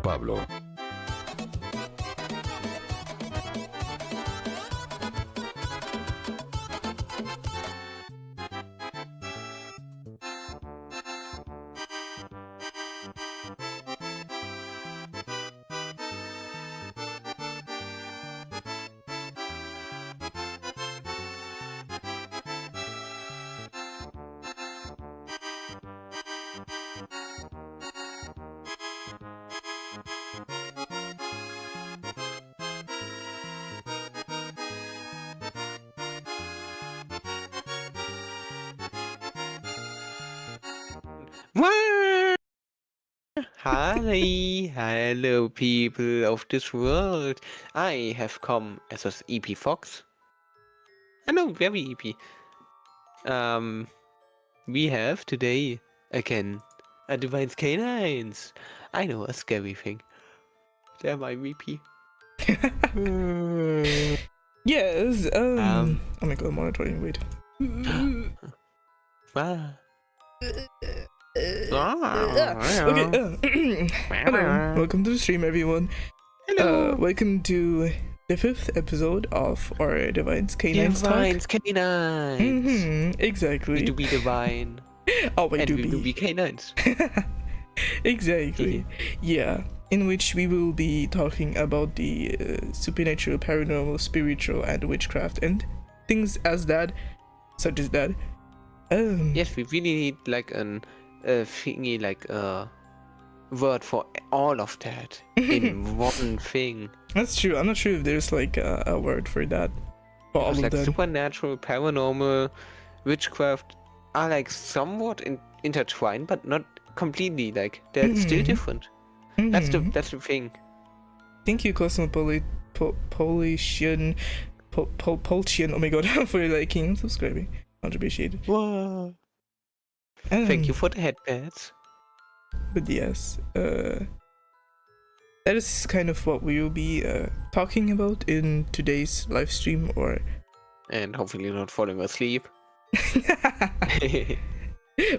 Pablo. Hi, hello people of this world. I have come as an EP Fox. Hello, very EP. We have today again a Divine Canines. I know a scary thing. They're my VP. Yes. Oh my god, monitoring. Wait. Ah. Okay. Hello. Welcome to the stream, everyone. Hello. Welcome to the 5th episode of our Divine's Canines Divine talk. Canines. Exactly. We do be divine. Oh, we And do we do be canines. Exactly. Yeah. In which we will be talking about the supernatural, paranormal, spiritual, and witchcraft, and things as that, such as that. Yes, we really need like a thingy, like a word for all of that in one thing. That's true. I'm not sure if there's like a word for that. For all of Like that. supernatural, paranormal, witchcraft are like somewhat intertwined, but not completely. Like they're still different. That's the thing. Thank you, ᵒᵏᵃ. Oh my god, for liking and subscribing. Much appreciated. Whoa. Thank you for the headpads. But yes, that is kind of what we will be talking about in today's live stream, or and hopefully not falling asleep.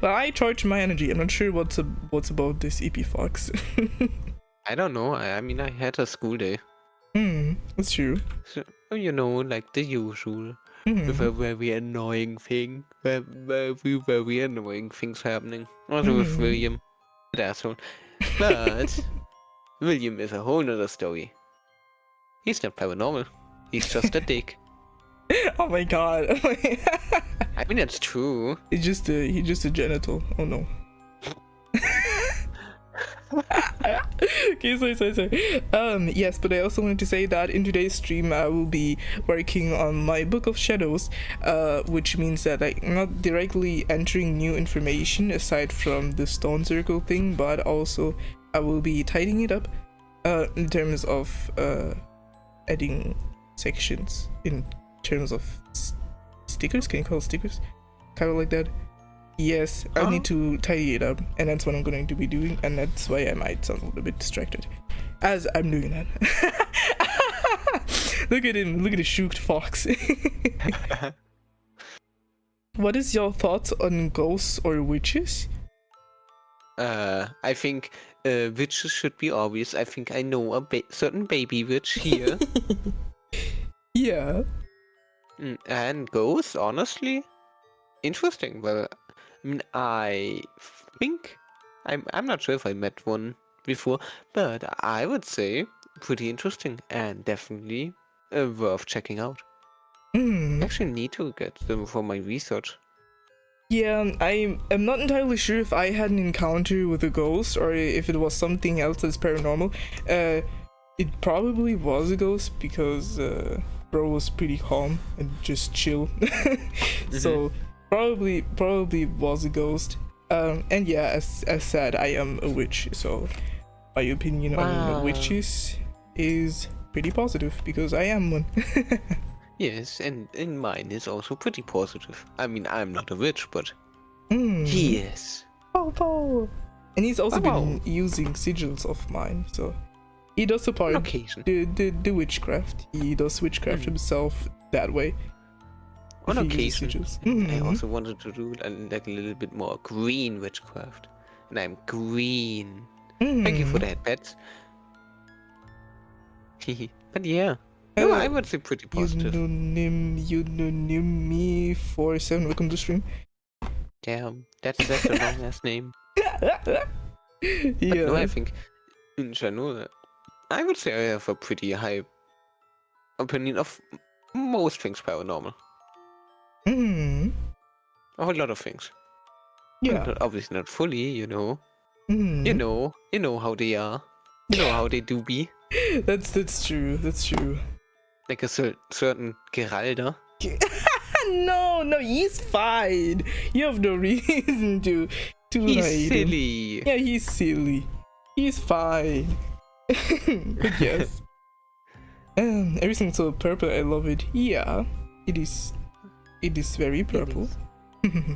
Well, I charge my energy. I'm not sure what's about this EP Fox. I don't know. I mean, I had a school day. That's true. So, you know, like the usual. With a very annoying thing. Very annoying things happening. Also with William. That asshole. But William is a whole nother story. He's not paranormal. He's just a dick. Oh my god. I mean, that's true. He's just a genital. Oh no. Okay, sorry. Yes, but I also wanted to say that in today's stream I will be working on my book of shadows, which means that I'm not directly entering new information aside from the stone circle thing, but also I will be tidying it up in terms of adding sections, in terms of stickers. Can you call it stickers? Kind of like that. Yes, I need to tidy it up, and that's what I'm going to be doing, and that's why I might sound a little bit distracted as I'm doing that. Look at him, look at the shooked fox. What is your thoughts on ghosts or witches? I think witches should be obvious. I think I know a certain baby witch here. Yeah. And ghosts, honestly? Interesting. Well, I mean, I think I'm not sure if I met one before, but I would say pretty interesting and definitely worth checking out. I actually need to get them for my research. Yeah, I'm not entirely sure if I had an encounter with a ghost or if it was something else that's paranormal. It probably was a ghost because bro was pretty calm and just chill. So probably was a ghost. And yeah, as said, I am a witch, so my opinion on witches is pretty positive because I am one. Yes, and mine is also pretty positive. I mean, I'm not a witch, but he is. And he's also been using sigils of mine, so he does support the witchcraft. He does witchcraft himself that way. On occasion. I also wanted to do like a little bit more green witchcraft, and I'm green. Thank you for that, pets. But yeah. No, I would say pretty positive. ᵒᵃ welcome to stream. Damn, that's a long ass name. But Yeah. no, I think in general, I would say I have a pretty high opinion of most things paranormal. Of a lot of things. Yeah. Obviously not fully, you know. You know how they are. You know how they do be. That's true. That's true. Like a certain ᵒᵃᵃ. No, he's fine. You have no reason to He's hate silly. him. Yeah, he's silly. He's fine. But yes. Everything's so purple, I love it. Yeah, it is very purple.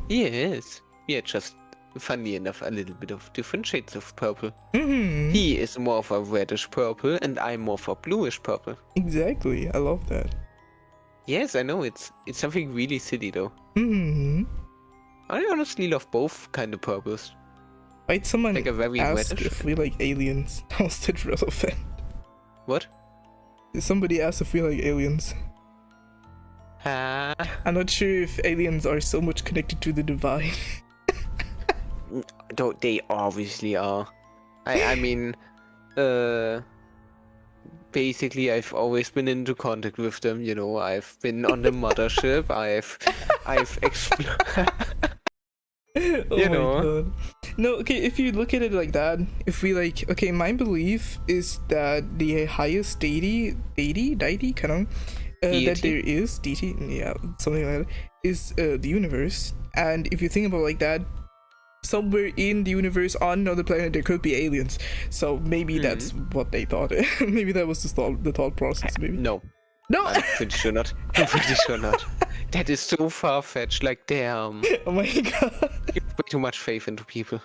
Yes. Yeah, just funny enough, a little bit of different shades of purple. He is more of a reddish purple and I'm more of a bluish purple. Exactly, I love that. Yes, I know, it's something really silly though. I honestly love both kind of purples. Might someone like a very ask reddish if we like aliens? How's that relevant? What? Somebody asked if we like aliens. I'm not sure if aliens are so much connected to the divine. They obviously are. I mean, basically I've always been into contact with them, you know. I've been on the mothership. I've explored. You know. God. No, okay, if you look at it like that, if we like, okay, my belief is that the highest deity, kind of, that there is, deity, yeah, something like that, is the universe. And if you think about it like that, somewhere in the universe on another planet there could be aliens. So maybe that's what they thought. Maybe that was the thought process. Maybe no, I'm pretty sure not. That is so far-fetched. Like, damn. Oh my god. You put way too much faith into people.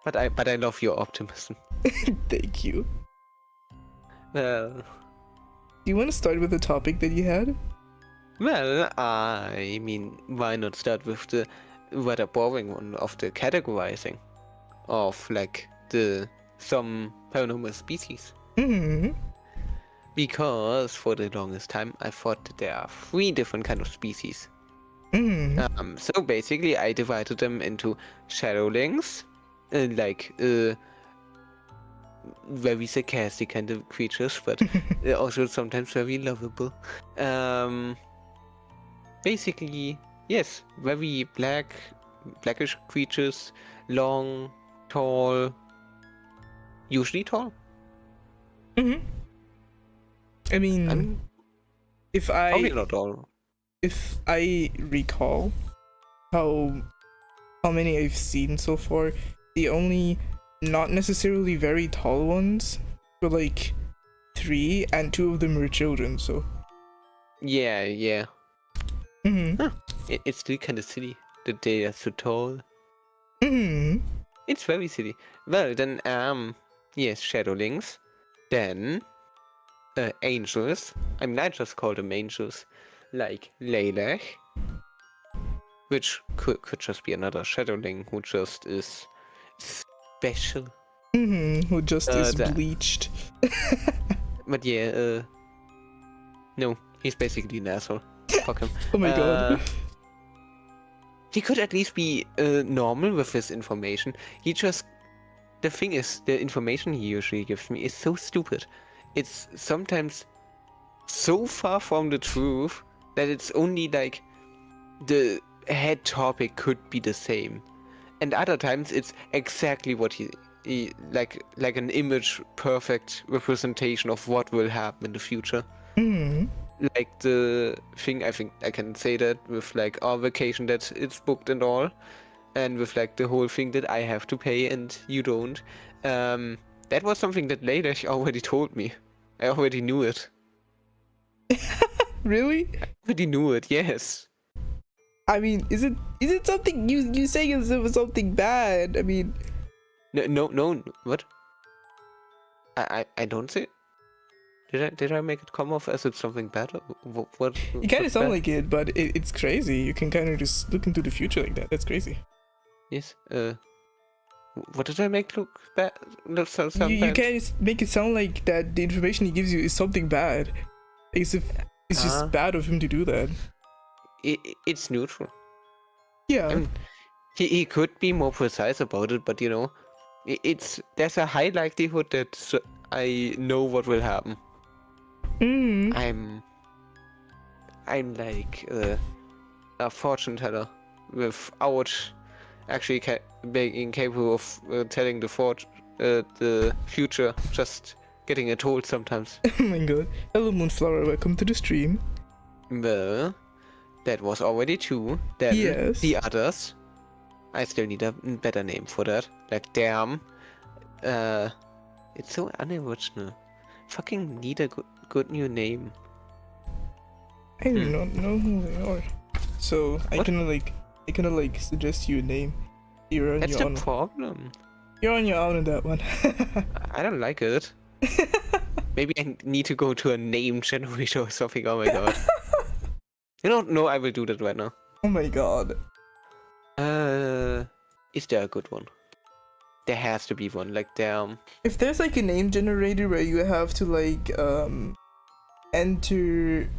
But I love your optimism. Thank you. Well, do you want to start with the topic that you had? Well, I mean, why not start with the rather boring one of the categorizing of like some paranormal species? Because for the longest time I thought that there are 3 different kind of species. So basically I divided them into shadowlings, like very sarcastic kind of creatures, but also sometimes very lovable. Basically, yes, very blackish creatures, long, tall, usually tall. I mean, if probably not all. If I recall how many I've seen so far, the only not necessarily very tall ones were like 3, and 2 of them were children. So yeah. Huh. It's still kind of silly that they are so tall. It's very silly. Well, then yes, shadowlings, then angels. I mean, I just call them angels, like ᵒᵉᵃ, which could just be another shadowling who just is special. Who just is bleached. But yeah, no, he's basically an asshole. Fuck him. Oh my god. he could at least be normal with his information. The thing is, the information he usually gives me is so stupid. It's sometimes so far from the truth that it's only like the head topic could be the same, and other times it's exactly what he like an image perfect representation of what will happen in the future. Like the thing, I think I can say that with like our vacation that it's booked and all, and with like the whole thing that I have to pay and you don't. That was something that ᵒᵃᵃ already told me. I already knew it. Really? I already knew it, yes. I mean, is it something you say as if it's something bad? I mean, no, what? I don't say. Did I make it come off as it's something bad? What you kind of sound like it, but it's crazy. You can kind of just look into the future like that. That's crazy. Yes. What did I make look bad? That sound You bad? can't make it sound like that the information he gives you is something bad. As if it's just bad of him to do that. It's neutral. Yeah. I mean, he could be more precise about it, but you know, there's a high likelihood that I know what will happen. I'm like a fortune teller without actually being capable of telling the future, just getting it told sometimes. Oh my god. Hello Moonflower, welcome to the stream. Well, that was already 2. Then yes. The others. I still need a better name for that. Like damn. It's so unoriginal. Fucking need a good new name. I do not know who they are. So I cannot like suggest you a name. You're on That's your the own. problem. You're on your own on that one. I don't like it. Maybe I need to go to a name generator or something. Oh my god. You don't know, I will do that right now. Oh my god. Is there a good one? There has to be one, like damn. If there's like a name generator where you have to like enter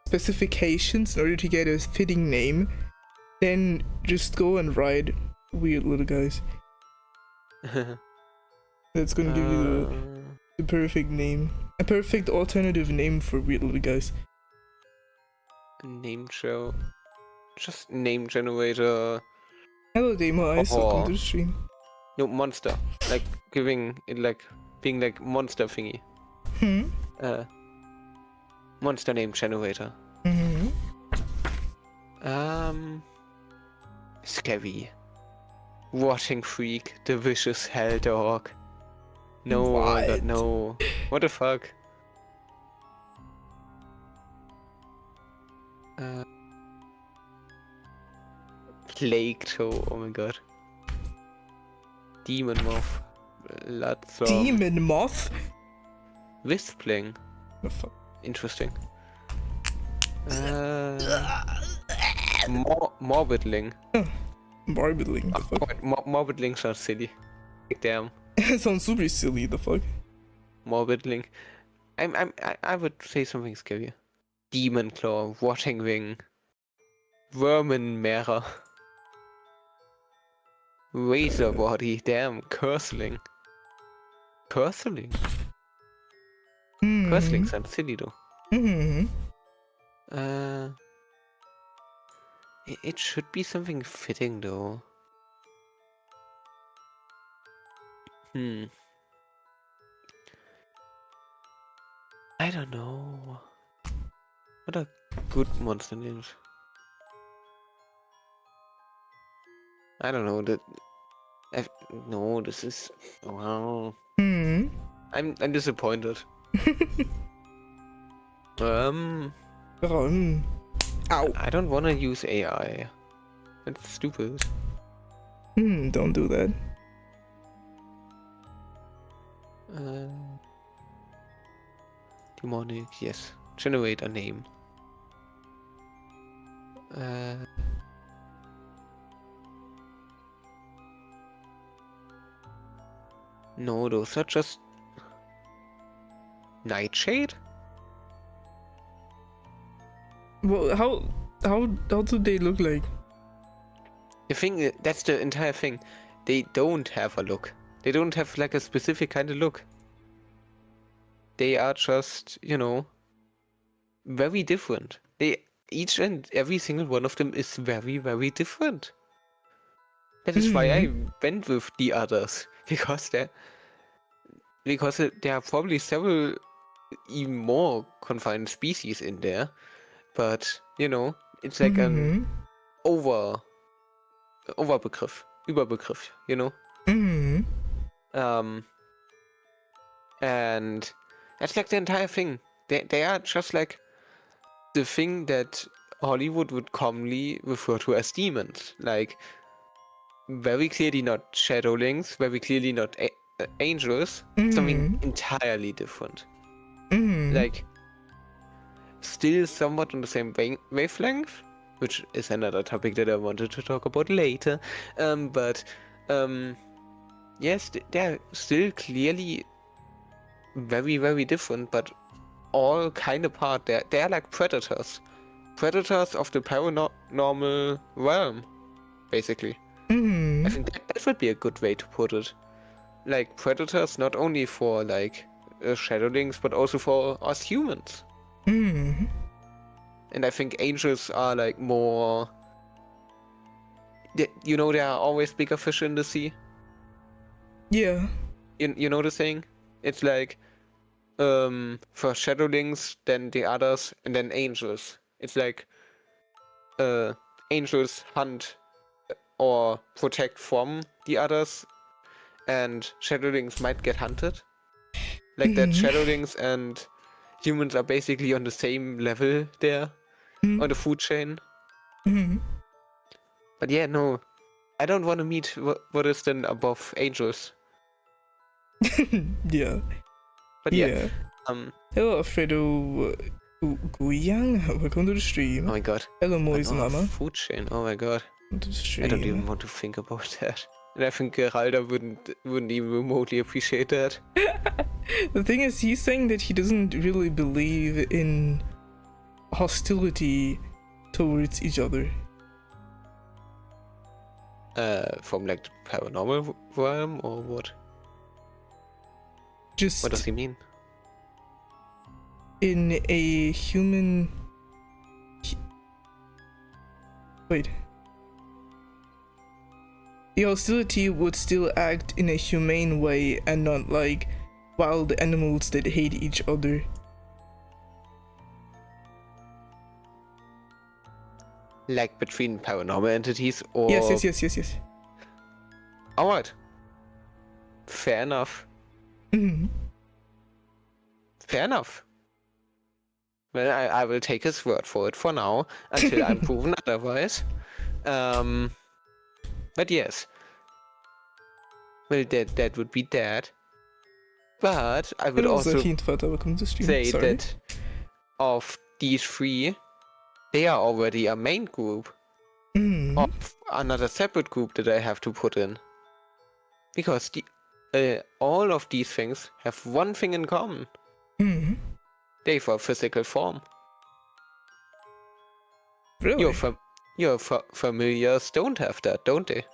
specifications in order to get a fitting name, then just go and write weird little guys. That's gonna give you the perfect name. A perfect alternative name for weird little guys. Name show. Just name generator. Hello Damo Ice, welcome to the stream. No, monster. Like giving it like being like monster thingy. Monster name generator. Scary. Watching freak, the vicious hell dog. No, what? God, no. What the fuck? Plague toe, oh my god. Demon moth. Lots of Demon moth? Wispling. The fuck? Interesting. Morbidling. Morbidling, the fuck? Morbidling sounds silly. Damn. It sounds super silly, the fuck? Morbidling. I would say something scarier. Demon claw, rotting wing. Vermin-Mehrer. Razor body, damn, Cursling. Cursling? Cursling sounds silly though. It should be something fitting though. I don't know. What are good monster names? I don't know. No, this is wow. I'm disappointed. Ow. I don't want to use AI. That's stupid. Don't do that. Demonic, yes. Generate a name. No, those are just Nightshade? Well, how do they look like? The thing, that's the entire thing. They don't have a look. They don't have like a specific kind of look. They are just, you know, very different. Each and every single one of them is very, very different. That is why I went with the others, because there are probably several even more confined species in there, but you know, it's like an Überbegriff, you know. And that's like the entire thing. They are just like the thing that Hollywood would commonly refer to as demons, like very clearly not shadowlings, very clearly not angels, something entirely different. Like, still somewhat on the same wavelength, which is another topic that I wanted to talk about later. Yes, they're still clearly very, very different, but all kind of part. They're like predators. Predators of the paranormal realm, basically. I think that would be a good way to put it. Like, predators not only for, like, shadowlings, but also for us humans. And I think angels are, like, more... You know, there are always bigger fish in the sea? Yeah. You know the saying? It's like, for shadowlings, then the others, and then angels. It's like, angels hunt or protect from the others, and shadowlings might get hunted. Like that shadowlings and humans are basically on the same level there, on the food chain. But yeah, no, I don't want to meet what is then above angels. Yeah. But yeah. Hello, Alfredo Guyang. Welcome to the stream. Oh my god. Hello, Moise Mama. Food chain. Oh my god. I don't even want to think about that. And I think ᵒᵉᵃ wouldn't even remotely appreciate that. The thing is, he's saying that he doesn't really believe in hostility towards each other. From like the paranormal realm or what? Just what does he mean? In a human... Wait. The hostility would still act in a humane way and not like wild animals that hate each other. Like between paranormal entities or... Yes. Alright. Fair enough. Fair enough. Well, I will take his word for it for now, until I'm proven otherwise. But yes. Well, that would be that. But I would also say that of these three, they are already a main group of another separate group that I have to put in. Because all of these things have one thing in common. They have a physical form. Really? Your familiars don't have that, don't they?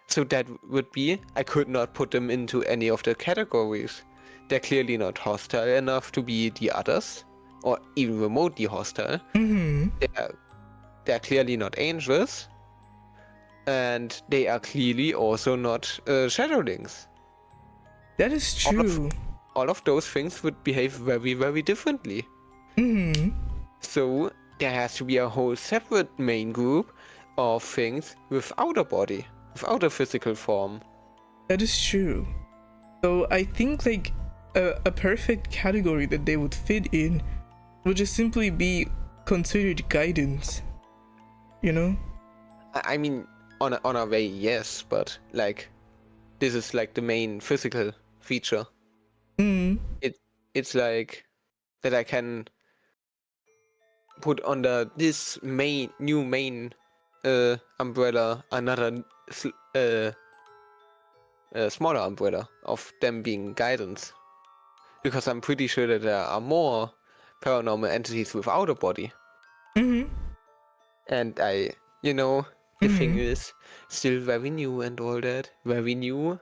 So that would be, I could not put them into any of the categories. They're clearly not hostile enough to be the others, or even remotely hostile. They're clearly not angels, and they are clearly also not shadowlings. That is true. All of those things would behave very, very differently. So there has to be a whole separate main group of things without a body, without a physical form. That is true. So I think like a perfect category that they would fit in would just simply be considered guidance. You know? I mean, on a way, yes, but like, this is like the main physical feature. It's like that I can put under this new main umbrella another smaller umbrella of them being guidance, because I'm pretty sure that there are more paranormal entities without a body. And I, you know, the thing is still very new and all that. Very new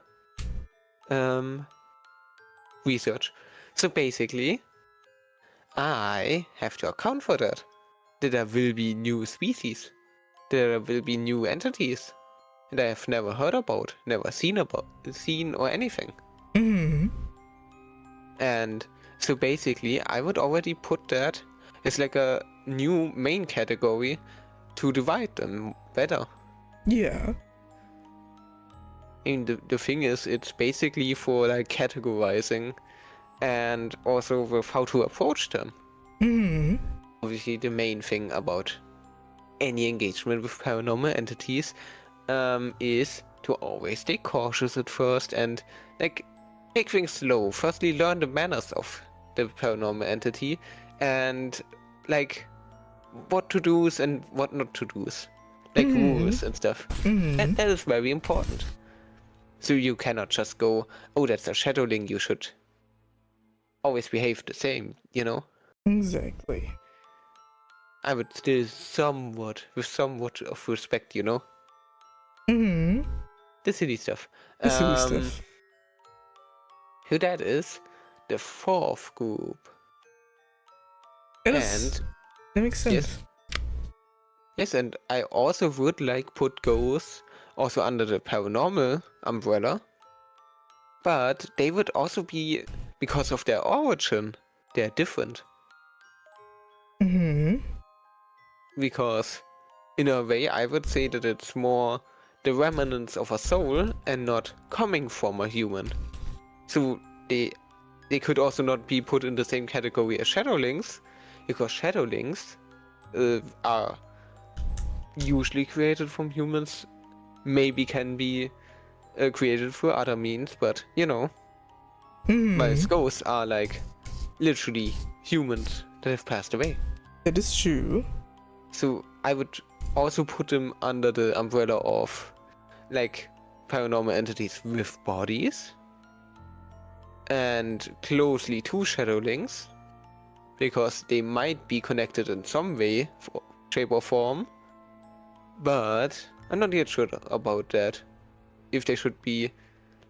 research. So basically, I have to account for that. That there will be new species. There will be new entities that I have never heard about, never seen or anything. And so basically, I would already put that as like a new main category to divide them better. Yeah. And the thing is, it's basically for like categorizing and also with how to approach them. Obviously, the main thing about any engagement with paranormal entities is to always stay cautious at first and like take things slow. Firstly, learn the manners of the paranormal entity and like what to do and what not to do, like rules and stuff. And that is very important. So you cannot just go, oh, that's a shadowling, you should always behave the same, you know? Exactly. I would still somewhat of respect, you know? The silly stuff. The silly stuff. Who that is? The fourth group. That makes sense. Yes, and I also would like put ghosts also under the paranormal umbrella, but they would also be, because of their origin, they're different. Because in a way I would say that it's more the remnants of a soul and not coming from a human. So they could also not be put in the same category as shadowlings, because shadowlings are usually created from humans, maybe can be created through other means, but you know, while ghosts are like literally humans that have passed away. That is true. So I would also put them under the umbrella of like paranormal entities with bodies and closely to shadowlings, because they might be connected in some way, shape or form, but I'm not yet sure about that, if they should be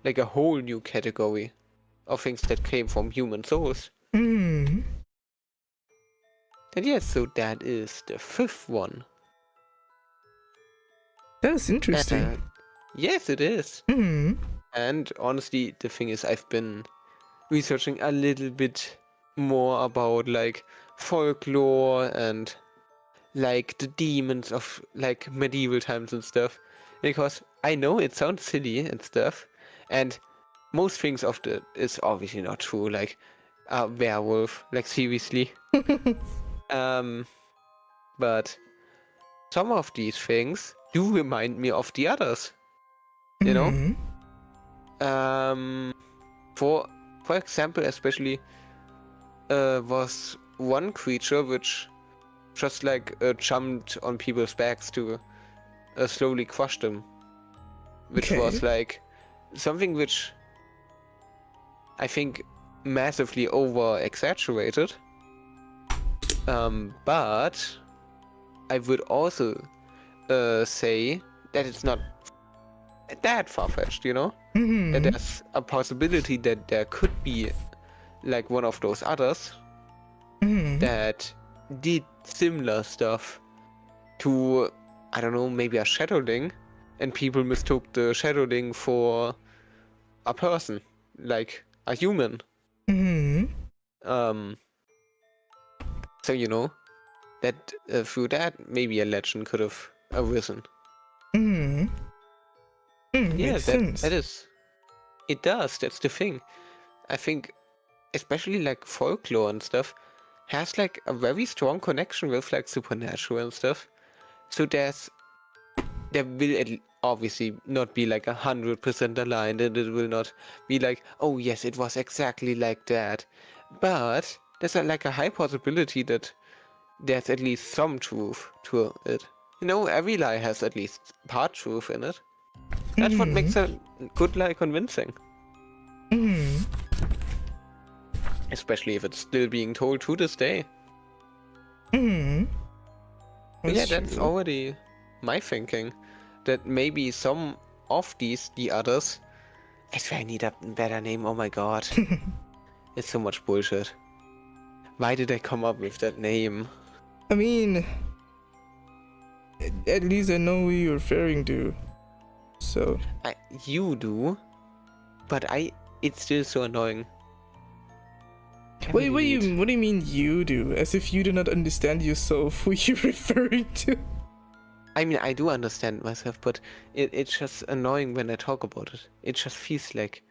like a whole new category of things that came from human souls. And yes, so that is the fifth one. That is interesting. Yes, it is. And honestly, the thing is, I've been researching a little bit more about like folklore and like the demons of like medieval times and stuff, because I know it sounds silly and stuff, and most things of that is obviously not true, like a werewolf, like seriously. But some of these things do remind me of the others, you know? For example, especially was one creature which just like jumped on people's backs to slowly crush them, which was like something which I think massively over exaggerated, but I would also say that it's not that far-fetched, you know? That there's a possibility that there could be like one of those others that did similar stuff to, I don't know, maybe a shadowling, and people mistook the shadowling for a person, like a human. So you know, that through that maybe a legend could have arisen. Yeah, that is. It does, that's the thing. I think especially like folklore and stuff has like a very strong connection with like supernatural and stuff. So there will obviously not be like 100% aligned, and it will not be like, oh yes, it was exactly like that. But there's like a high possibility that there's at least some truth to it. You know, every lie has at least part truth in it. That's what makes a good lie convincing. Especially if it's still being told to this day. Yeah, that's already my thinking. that maybe some of the others. I swear I need a better name. Oh my god, it's so much bullshit. Why did I come up with that name? I mean, at least I know who you're referring to. So You do, but it's still so annoying. What do you mean you do? As if you do not understand yourself who you're referring to. I mean, I do understand myself, but it's just annoying when I talk about it. It just feels like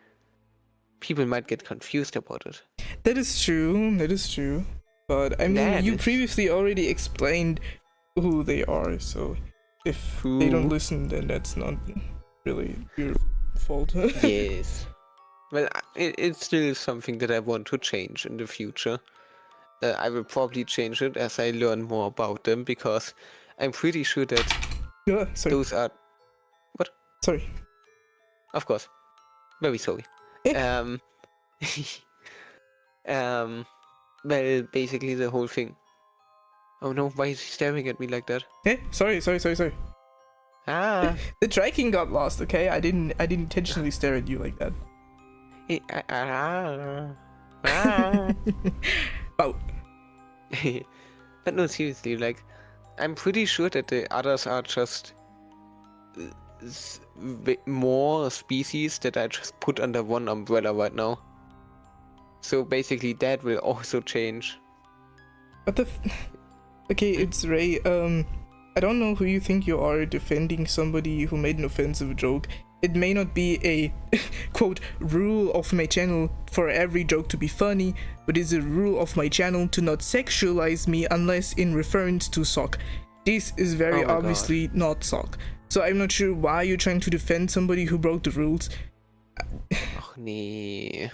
people might get confused about it. That is true. That is true. But I mean, you previously already explained who they are, so if they don't listen, then that's not really your fault. Yes. Well, it's still something that I want to change in the future. I will probably change it as I learn more about them, because I'm pretty sure that those are... What? Sorry. Of course. Very sorry. Well, basically the whole thing. Oh no, why is he staring at me like that? Sorry. Ah. The tracking got lost, okay? I didn't intentionally stare at you like that. Oh. But no, seriously, like, I'm pretty sure that the others are just more species that I just put under one umbrella right now. So basically that will also change. What the Okay, it's Ray. I don't know who you think you are defending somebody who made an offensive joke. It may not be a, quote, rule of my channel for every joke to be funny, but it's a rule of my channel to not sexualize me unless in reference to sock. This is very obviously not sock. So I'm not sure why you're trying to defend somebody who broke the rules. Och nee.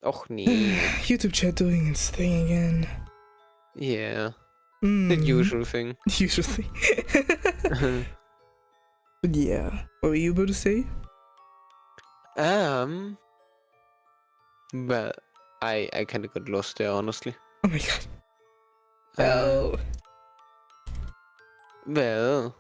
Och nee. YouTube chat doing its thing again. Yeah. The usual thing. Usually. But yeah. What were you about to say? Well, I kind of got lost there, honestly. Oh my god. Oh. Well.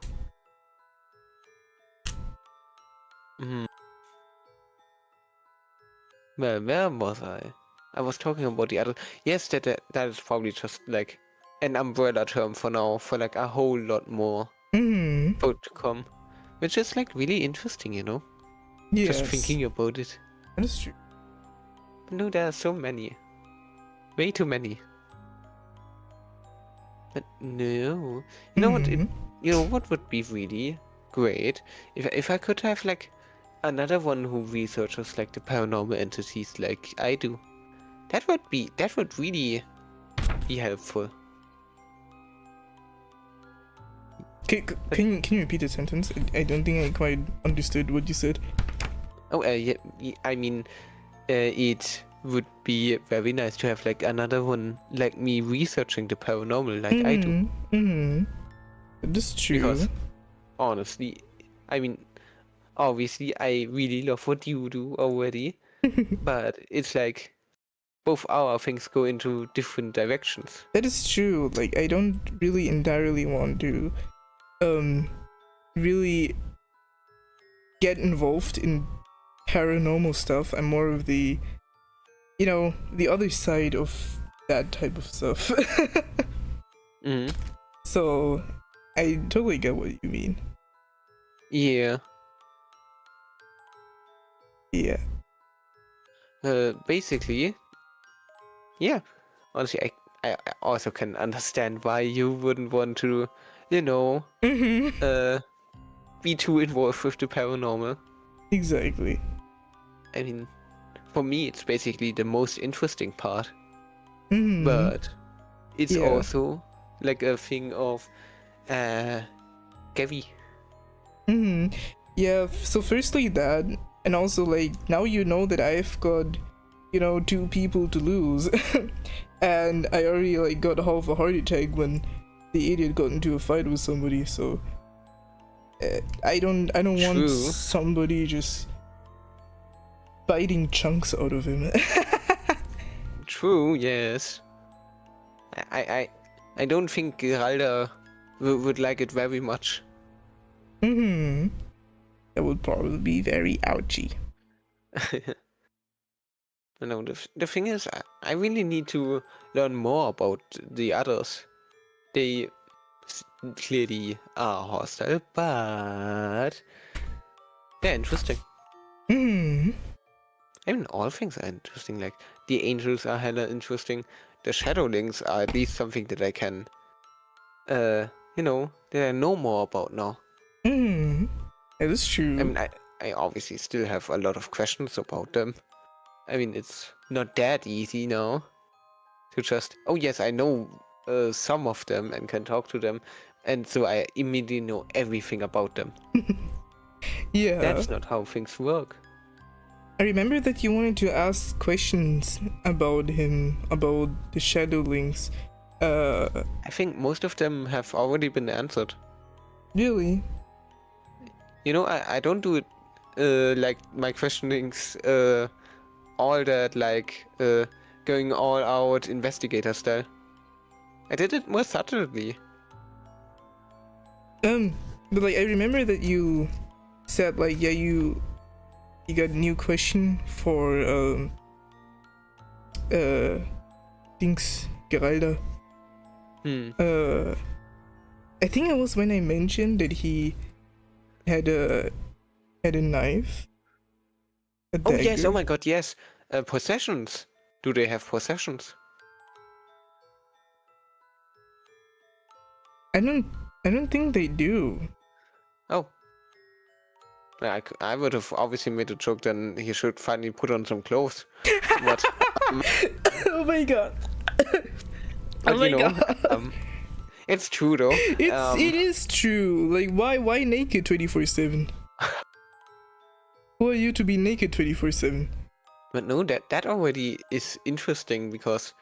Well, where was I? I was talking about the other. Yes, that is probably just like an umbrella term for now, for like a whole lot more to come, which is like really interesting, you know. Yes. Just thinking about it. That is true. No, there are so many, way too many. But no, you know what? You know what would be really great if I could have like another one who researches like the paranormal entities like I do. That would really be helpful. Can you repeat the sentence? I don't think I quite understood what you said. Oh, yeah, I mean, it would be very nice to have like another one like me researching the paranormal like I do. That's true. Because honestly, I mean, obviously I really love what you do already, but it's like both our things go into different directions. That is true. Like, I don't really entirely want to really get involved in paranormal stuff. I'm more of the, you know, the other side of that type of stuff. So I totally get what you mean. Yeah. Basically, yeah. Honestly, I also can understand why you wouldn't want to, you know, be too involved with the paranormal. Exactly. I mean, for me, it's basically the most interesting part. But it's also like a thing of Gabby. Yeah, so firstly that, and also like now you know that I've got, you know, 2 people to lose. And I already like got half a heart attack when the idiot got into a fight with somebody, so I don't want somebody just biting chunks out of him. True, yes. I don't think Geralda would like it very much. That would probably be very ouchy. No, the thing is, I really need to learn more about the others. They clearly are hostile, but they're interesting. I mean, all things are interesting. Like, the angels are hella interesting. The shadowlings are at least something that I can, that I know more about now. That is true. I mean, I obviously still have a lot of questions about them. I mean, it's not that easy now to just, oh yes, I know some of them and can talk to them, and so I immediately know everything about them. Yeah. That's not how things work. I remember that you wanted to ask questions about him, about the shadowlings. I think most of them have already been answered. Really? You know, I don't do it like my questionings all that like going all out investigator style. I did it more subtly. But like I remember that you said like, yeah, you got a new question for ᵒᵃᵃ. I think it was when I mentioned that he had a knife. Oh yes, oh my god, yes. Possessions. Do they have possessions? I don't think they do. Oh. I would have obviously made a joke, then he should finally put on some clothes. But oh my god. But god. It's true though. It is true. Like why naked 24/7? Who are you to be naked 24/7? But no, that already is interesting, because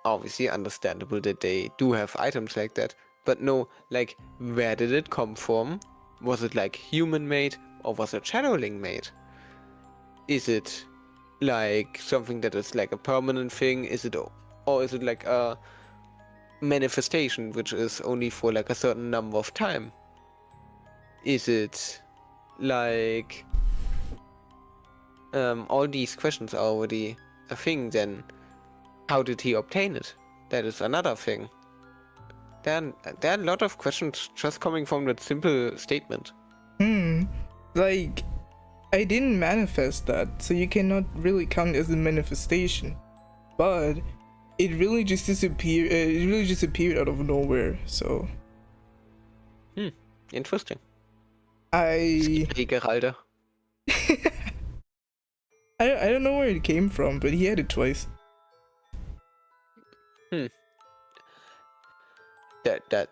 obviously understandable that they do have items like that. But no, like, where did it come from? Was it like human made, or was it shadowling made? Is it like something that is like a permanent thing? Or is it like a manifestation which is only for like a certain number of time? Is it like all these questions are already a thing? Then how did he obtain it? That is another thing. There are a lot of questions just coming from that simple statement. Like, I didn't manifest that, so you cannot really count it as a manifestation. But it really just disappeared. It really just appeared out of nowhere. So. Interesting. ᵒᵃᵃ. I don't know where it came from, but he had it twice.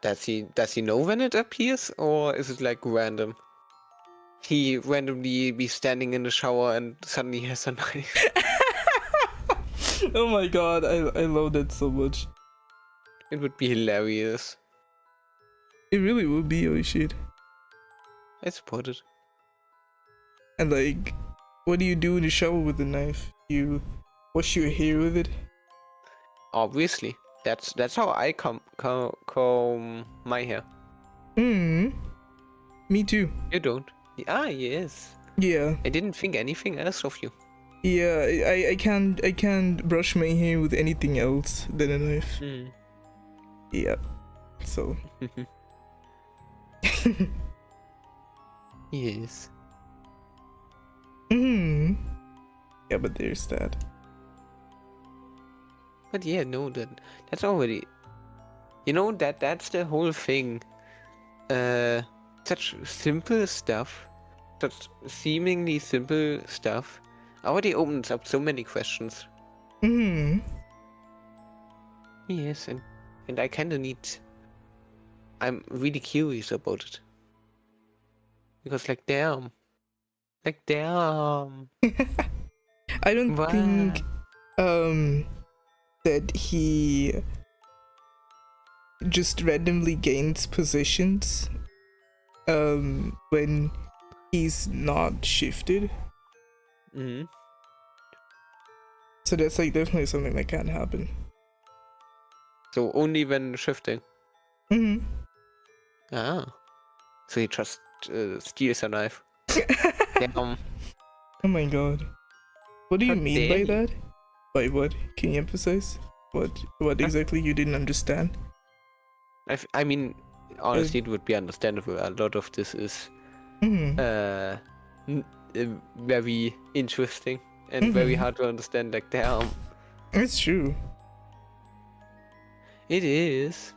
Does he know when it appears, or is it like random? He randomly be standing in the shower and suddenly has a knife. Oh my god, I love that so much. It would be hilarious. It really would be, holy shit. I support it. And like, what do you do in the shower with the knife? You wash your hair with it? Obviously. That's how I comb my hair. Me too. You don't? Ah, yes. Yeah. I didn't think anything else of you. Yeah, I can't brush my hair with anything else than a knife. Yeah. So. Yes. Yeah, but there's that. But yeah, no, that's already, that's the whole thing. Such simple stuff, such seemingly simple stuff, already opens up so many questions. Yes, and I kind of I'm really curious about it. Because damn. I don't think that he just randomly gains positions when he's not shifted. So that's like definitely something that can happen. So only when shifting? Ah. so he just steals a knife. Damn. Oh my god. What do you How mean dare by you. that? By what? Can you emphasize? What exactly you didn't understand? I mean, honestly, it would be understandable. A lot of this is very interesting and very hard to understand. Like, damn, It's true. it is.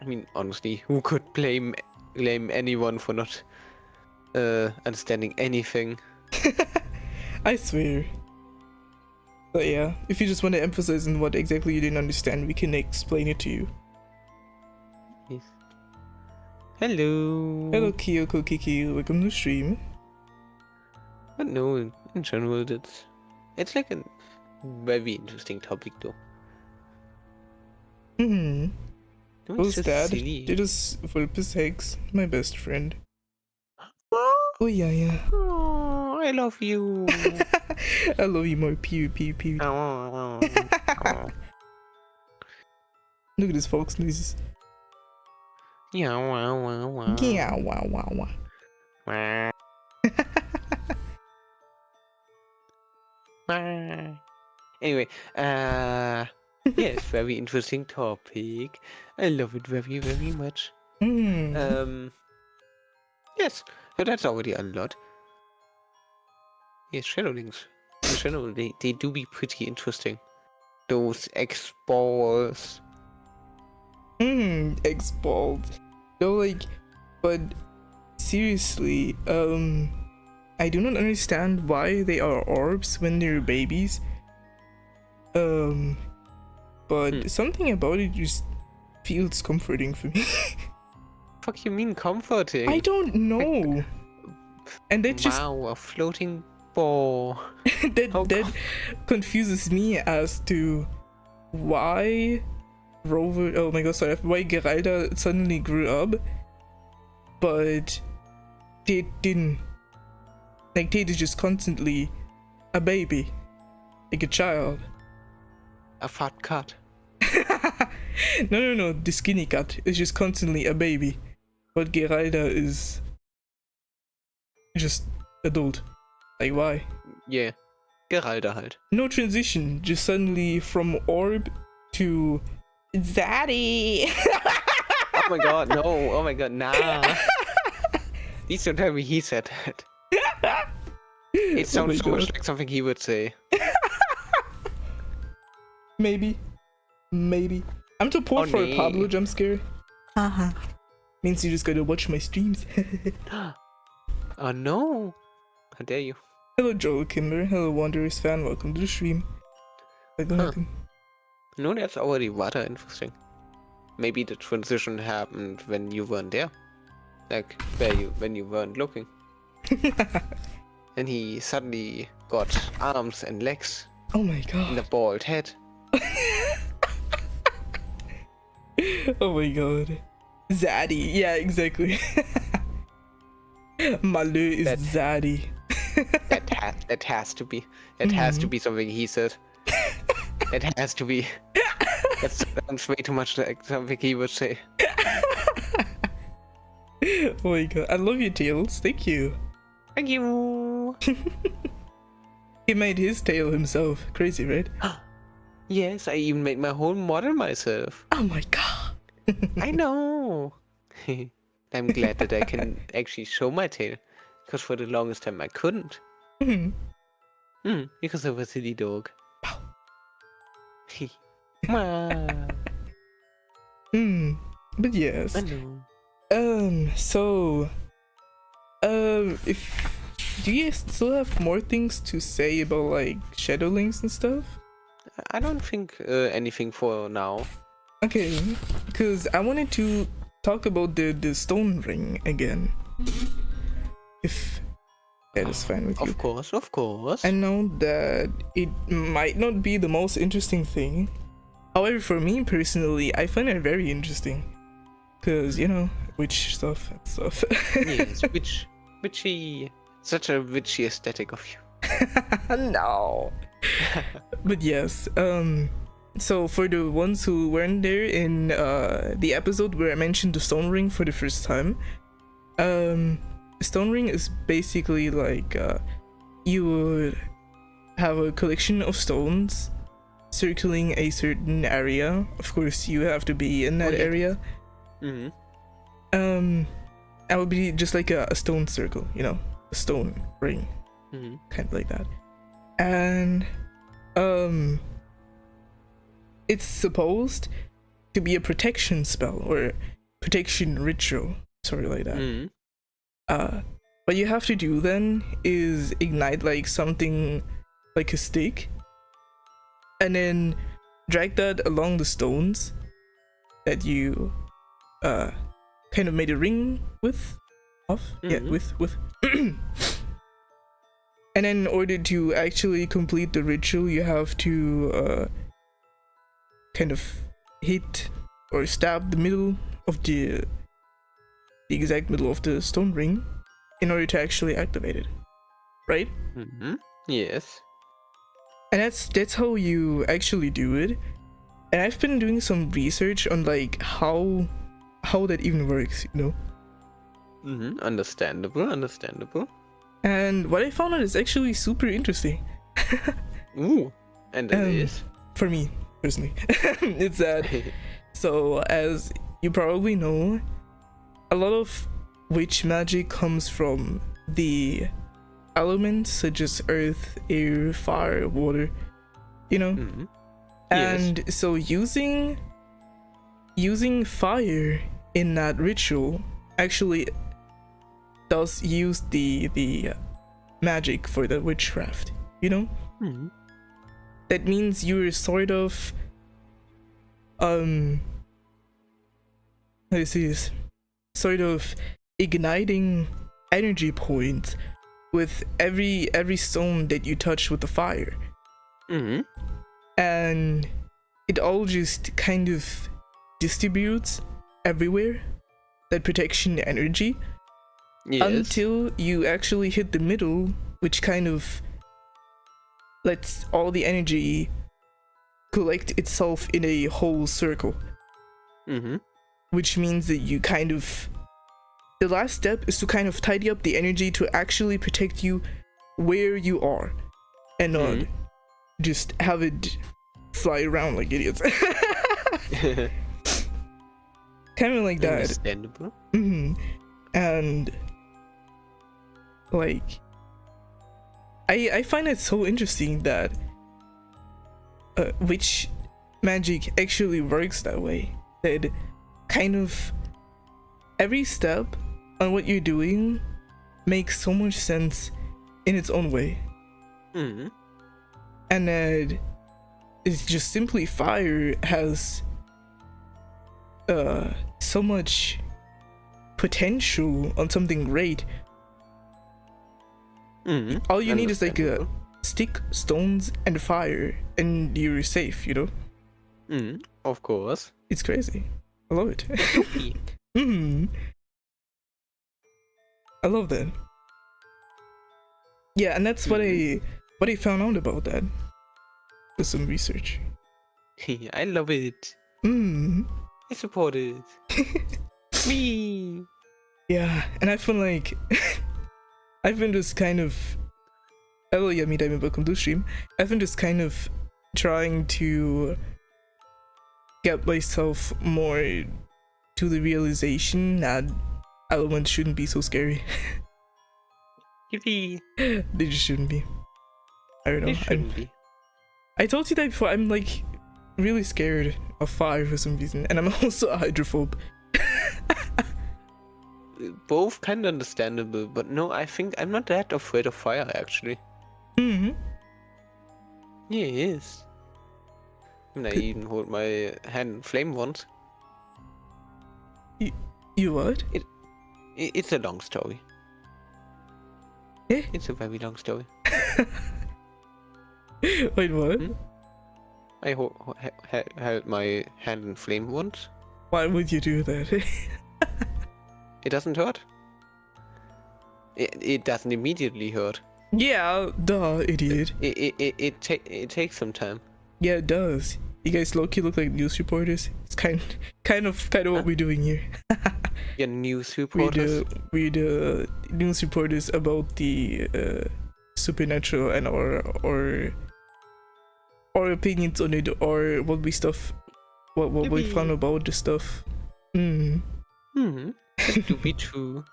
I mean, honestly, who could blame anyone for not understanding anything? I swear. But yeah, if you just want to emphasize on what exactly you didn't understand, we can explain it to you. Yes. Hello. Hello Kyoko Kiki, welcome to stream. But no, in general, it's like a very interesting topic, though. Mm-hmm. No, Who's just that? silly. Dit is ᵒᵉᵃ, my best friend. Oh yeah, yeah. Oh, I love you. I love you more. Pew pew pew. Oh. Look at this fox noises. Yeah, wow, wow, wow. Yeah, wow, wow, wow. Wow. Anyway, yes, very interesting topic. I love it very, very much. Yes, so that's already a lot. Yes, shadowlings. In general, they do be pretty interesting. Those X-balls. X-balled. No, like, but seriously, I do not understand why they are orbs when they're babies. But something about it just feels comforting for me. Fuck you mean comforting? I don't know. And that just wow, a floating ball. that confuses me as to why why Ģeræda suddenly grew up, but Tate didn't. Like, Tate is just constantly a baby, like a child. A fat cat. No, the skinny cat is just constantly a baby, but Ģeræda is just adult. Like, why? Yeah, Ģeræda halt. No transition, just suddenly from orb to Zaddy. Oh my god, no, oh my god, nah. Please don't tell me he said that. It sounds so much like something he would say. Maybe. I'm too poor for a Pablo jump scare. Haha. Means you just gotta watch my streams. Oh no. How dare you. Hello Joel Kimber, hello Wanderers fan, welcome to the stream. Welcome. No, that's already rather interesting. Maybe the transition happened when you weren't there. Like, when you weren't looking. And he suddenly got arms and legs. Oh my god. And a bald head. Oh my god. Zaddy, yeah, exactly. Malö is Zaddy. That has to be. It has to be something he said. It has to be. That sounds way too much like something he would say. Oh my god, I love your tails. Thank you. Thank you. He made his tail himself. Crazy, right? Yes, I even made my whole model myself. Oh my god. I know. I'm glad that I can actually show my tail, because for the longest time I couldn't. Because of a silly dog. But yes. I know. So if do you still have more things to say about like shadowlings and stuff? I don't think anything for now. Okay, because I wanted to talk about the stone ring again. If that is fine with you. Of course. I know that it might not be the most interesting thing. However, for me personally, I find it very interesting. Because, you know, witch stuff and stuff. Yes, witchy. Such a witchy aesthetic of you. No. But yes, So for the ones who weren't there in the episode where I mentioned the stone ring for the first time, stone ring is basically like you would have a collection of stones circling a certain area. Of course, you have to be in that area. That would be just like a stone circle, you know, a stone ring, kind of like that. And it's supposed to be a protection spell or protection ritual, sort of like that. What you have to do then is ignite like something like a stick and then drag that along the stones that you kind of made a ring with with and then in order to actually complete the ritual, you have to kind of hit or stab the middle of the exact middle of the stone ring in order to actually activate it, right? Yes. And that's how you actually do it. And I've been doing some research on like how that even works, you know. Understandable. And what I found out is actually super interesting. Ooh, and it is for me personally. It's that so as you probably know, a lot of witch magic comes from the elements such as earth, air, fire, water, you know. And so using fire in that ritual actually does use the magic for the witchcraft, you know. That means you're sort of how do you see this, sort of igniting energy points with every stone that you touch with the fire. And it all just kind of distributes everywhere that protection energy until you actually hit the middle, which kind of lets all the energy collect itself in a whole circle. Which means that you kind of, the last step is to kind of tidy up the energy to actually protect you where you are and not just have it fly around like idiots. Kind of like that. Understandable. And like I find it so interesting that witch magic actually works that way, that kind of every step on what you're doing makes so much sense in its own way. And that it's just simply fire has so much potential on something great. All you need is like a stick, stones, and fire, and you're safe, you know. Of course. It's crazy. I love it. I love that. Yeah, and that's what I found out about that with some research. I love it. I support it. Me. Yeah, and I feel like I've been just kind of, hello, yeah, ᵈᵃ, welcome to stream. I've been just kind of trying to get myself more to the realization that elements shouldn't be so scary. Yippee. They just shouldn't be. I don't know. They shouldn't be. I told you that before. I'm like really scared of fire for some reason, and I'm also a hydrophobe. Both kind of understandable, but no, I think I'm not that afraid of fire actually. Yes. I even hold my hand in flame once. You what? It's a long story. Eh? It's a very long story. Wait, what? I held my hand in flame once. Why would you do that? It doesn't hurt. It doesn't immediately hurt. Yeah, duh, idiot. It takes some time. Yeah, it does. You guys low-key look like news reporters. It's kind of what we're doing here. Your news reporters. We're the news reporters about the supernatural and our opinions on it, or what we found about the stuff. That to be true.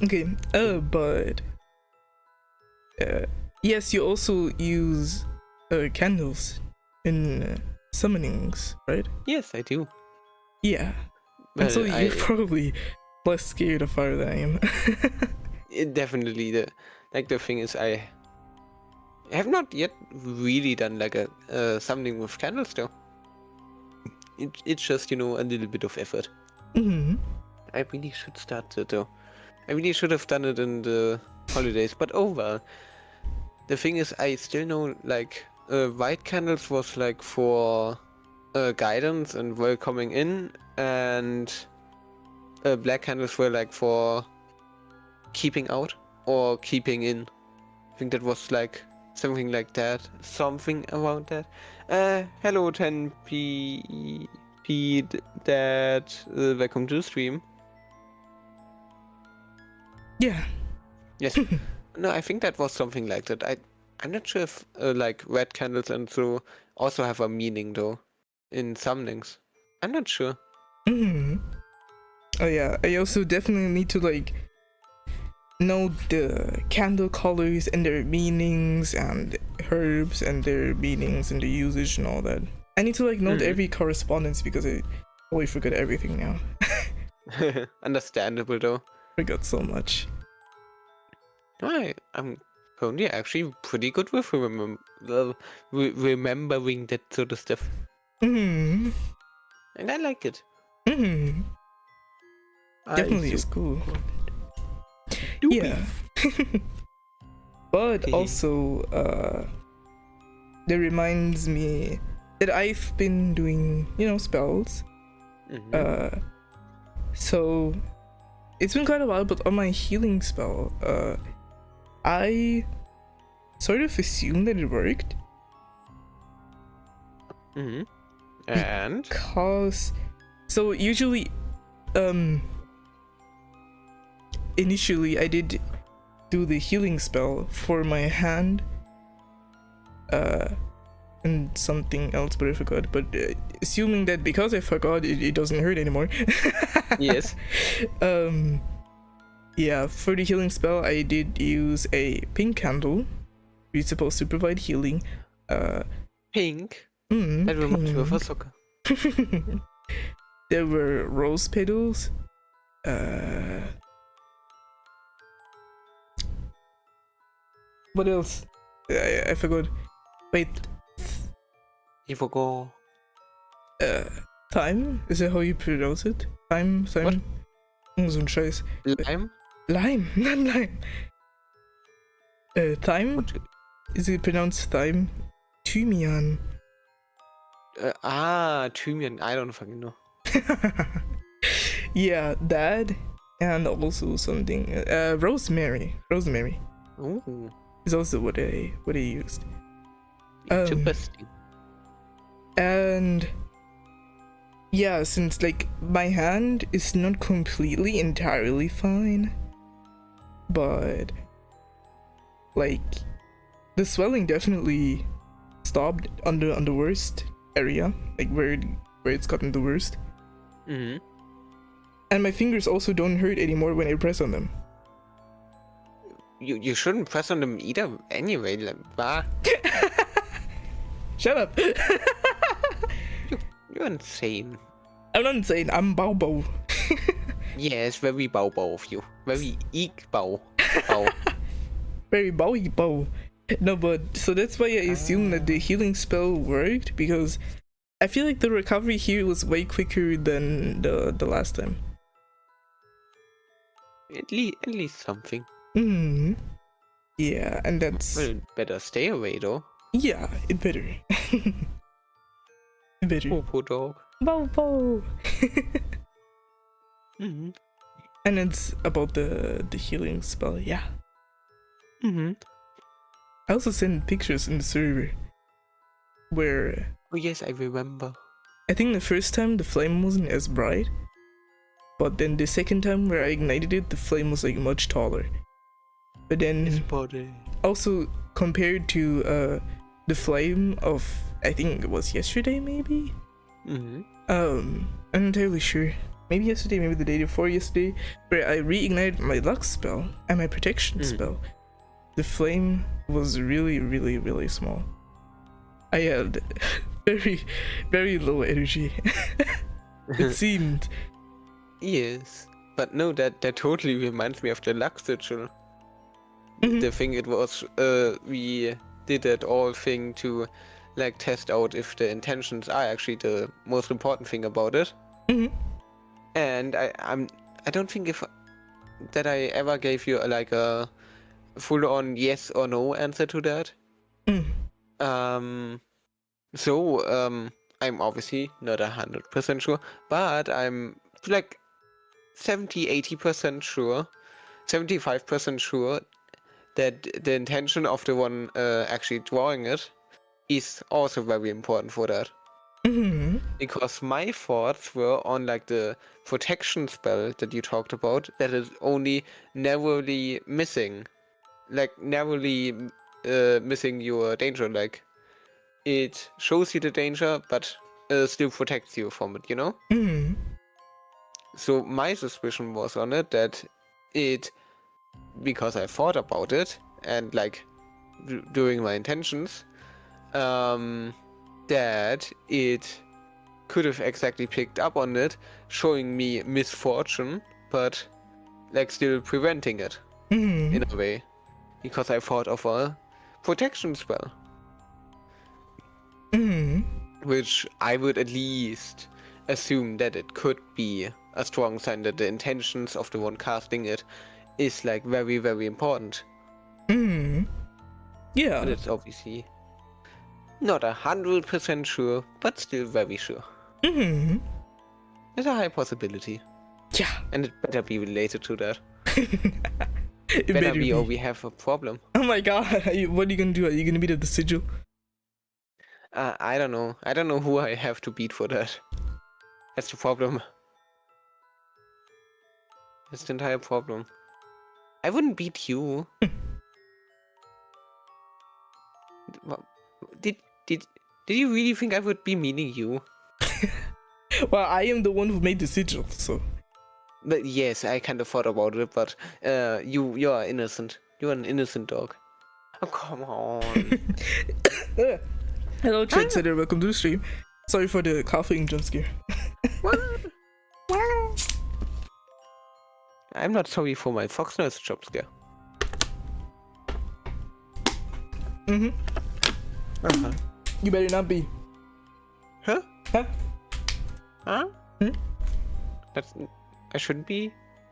Okay. But yes, you also use candles in summonings, right? Yes, I do. Yeah. And so you're probably less scared of fire than I am. Definitely. The thing is, I have not yet really done like a something with candles though. It's just, you know, a little bit of effort. I really should start it though. I really should have done it in the holidays, but oh well. The thing is, I still know like white candles was like for guidance and welcoming in, and black candles were like for keeping out or keeping in. I think that was like something like that. Something around that. Hello 10p dad, welcome to the stream. Yeah. Yes. No, I think that was something like that. I'm not sure if like red candles and so also have a meaning though in summonings. I'm not sure. Oh yeah, I also definitely need to like know the candle colors and their meanings, and herbs and their meanings and the usage and all that. I need to like note every correspondence because I always forget everything now. Understandable though. Forgot so much. I'm currently actually pretty good with remembering that sort of stuff. And I like it. Definitely is cool. Yeah. But also, that reminds me that I've been doing, you know, spells. So it's been quite a while, but on my healing spell, I sort of assumed that it worked. And because so usually initially I did do the healing spell for my hand and something else, but I forgot. But assuming that because I forgot, it doesn't hurt anymore. Yes. Yeah, for the healing spell I did use a pink candle. It's supposed to provide healing. Pink? That reminds me of a soccer. There were rose petals. What else? I forgot. Wait. You forgot. Thyme? Is that how you pronounce it? Thyme? What? So ein Scheiß. Lime? Lime, not lime. Thyme? What? Is it pronounced thyme? Thymian. ᵒᵉᵃ. I don't fucking know. Yeah, that, and also something. Rosemary. Rosemary. Ooh. Is also what I used. Interesting. And yeah, since like my hand is not completely entirely fine, but like the swelling definitely stopped on the worst area, like where it's gotten the worst. And my fingers also don't hurt anymore when I press on them. You shouldn't press on them either anyway, like, bah. Shut up. You're insane. I'm not insane, I'm Bao. Yes, very Bao of you. Very eek Bao. Very Bao. No, but so that's why I assume that the healing spell worked, because I feel like the recovery here was way quicker than the last time. At least something. Yeah, and that's... Well, better stay away though. Yeah, it better. It better. Oh, poor dog. Bao. And it's about the healing spell, yeah. I also sent pictures in the server where Oh yes, I remember. I think the first time the flame wasn't as bright, but then the second time where I ignited it, the flame was like much taller. But then also compared to the flame of, I think it was yesterday maybe? I'm not entirely sure. Maybe yesterday, maybe the day before yesterday, where I reignited my luck spell and my protection spell. The flame was really, really, really small. I had very, very low energy. It seemed. Yes, but no, that totally reminds me of the luck sigil. The thing it was, we did that all thing to like test out if the intentions are actually the most important thing about it. And I don't think that I ever gave you like a full-on yes or no answer to that. So I'm obviously not 100% sure, but I'm like 70-80% sure, 75% sure that the intention of the one actually drawing it is also very important for that. Because my thoughts were on like the protection spell that you talked about, that is only narrowly missing, like narrowly missing your danger. Like it shows you the danger, but still protects you from it, you know? So my suspicion was on it that it, because I thought about it and like doing my intentions, that it could have exactly picked up on it, showing me misfortune, but like still preventing it in a way, because I thought of a protection spell, which I would at least assume that it could be a strong sign that the intentions of the one casting it is like very, very important. Yeah. But it's obviously not 100% sure, but still very sure. It's a high possibility. Yeah. And it better be related to that. It better be, or we have a problem. Oh my god, what are you gonna do? Are you gonna beat up the sigil? I don't know. I don't know who I have to beat for that. That's the problem. That's the entire problem. I wouldn't beat you. Did you really think I would be meaning you? Well, I am the one who made the sigil, so. But yes, I kind of thought about it, but you are innocent. You're an innocent dog. Oh, come on. Hello, ᵗᵃ, welcome to the stream. Sorry for the coughing jump scare. I'm not sorry for my fox nurse jump scare. You better not be. Huh? Huh? Huh? That's... I shouldn't be...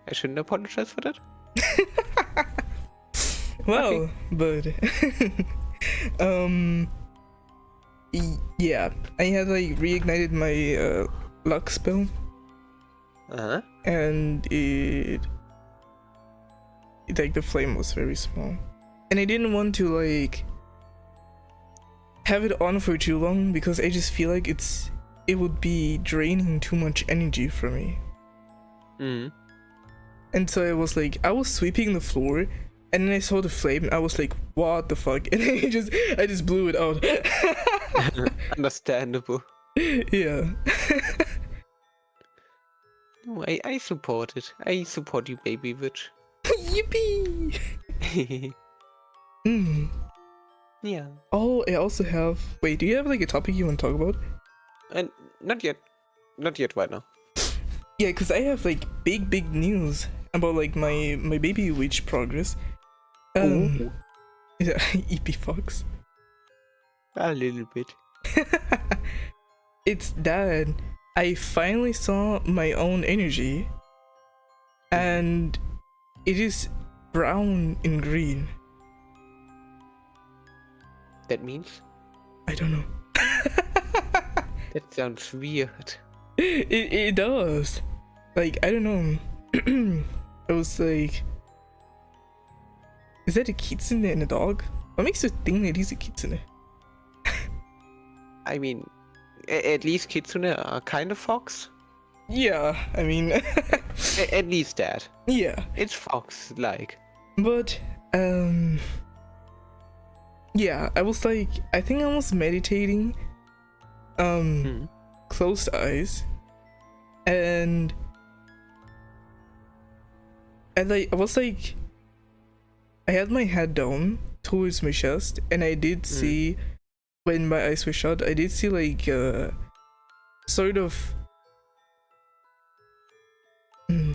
I shouldn't apologize for that? Well, but... yeah, I had like reignited my luck spell. And it like the flame was very small. And I didn't want to like have it on for too long because I just feel like it would be draining too much energy from me. And so I was like, I was sweeping the floor and then I saw the flame and I was like, what the fuck? And I just blew it out. Understandable. Yeah. No, I support it. I support you, baby witch. Yippee! Yeah. Oh, I also have... Wait, do you have like a topic you want to talk about? And not yet. Not yet right now. Yeah, because I have like big news about like my baby witch progress. Yeah, EP Fox. A little bit. It's that I finally saw my own energy and it is brown and green. That means? I don't know. That sounds weird. It does. Like, I don't know. I was like, is that a kitsune and a dog? What makes you think that he's a kitsune? I mean, at least kitsune are kind of fox. Yeah, I mean, At least that. yeah. It's fox-like. But yeah, I was like, I think I was meditating, closed eyes, and I was like, I had my head down towards my chest, and I did see, when my eyes were shut, I did see like sort of,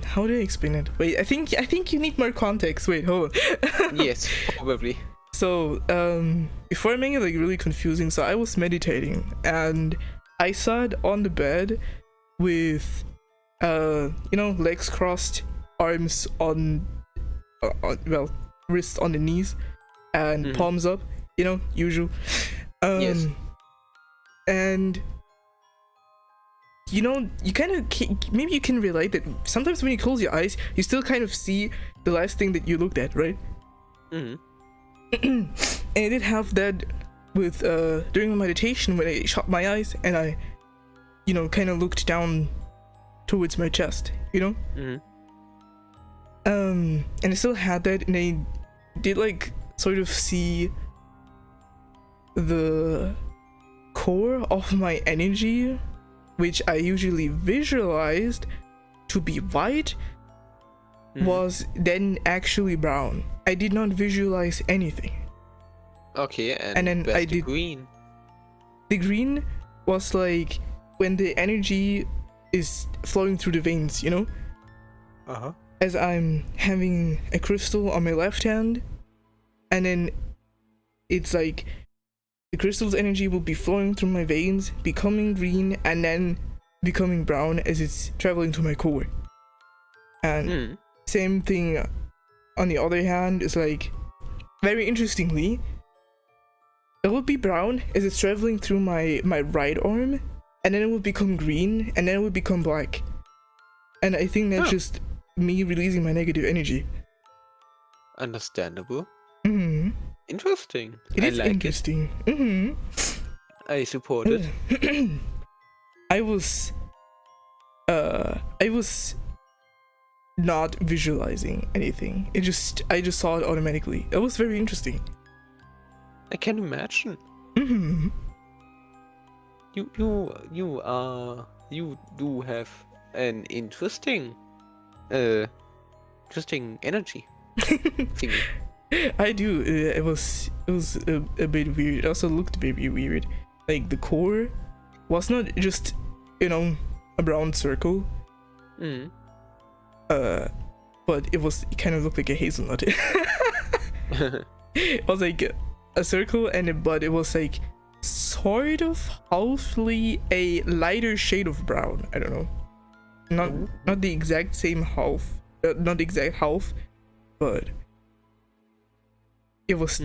how do I explain it? Wait, I think you need more context. Wait, hold on. Yes, probably. So before I make it like really confusing, so I was meditating and I sat on the bed with legs crossed, arms on well, wrists on the knees, and palms up, usual. Yes. And you kind of, maybe you can relate that sometimes when you close your eyes, you still kind of see the last thing that you looked at, right? And I did have that with during my meditation when I shut my eyes and I kind of looked down towards my chest, and I still had that, and I did like sort of see the core of my energy, which I usually visualized to be white, was then actually brown. I did not visualize anything. Okay, and then where's I the did green? The green was like when the energy is flowing through the veins, as I'm having a crystal on my left hand, and then it's like the crystal's energy will be flowing through my veins, becoming green, and then becoming brown as it's traveling to my core. And same thing on the other hand is like, very interestingly, it will be brown as it's traveling through my right arm, and then it will become green, and then it will become black. And I think that's just me releasing my negative energy. Understandable. Interesting. It is like interesting. I support it. I was not visualizing anything. I just saw it automatically. It was very interesting. I can imagine. You do have an interesting energy thingy. I do. It was a bit weird. It also looked very weird. Like the core was not just a brown circle. But it kind of looked like a hazelnut. It was like a circle, but it was like sort of halfly a lighter shade of brown. I don't know. Not the exact same half. Not the exact half, but it was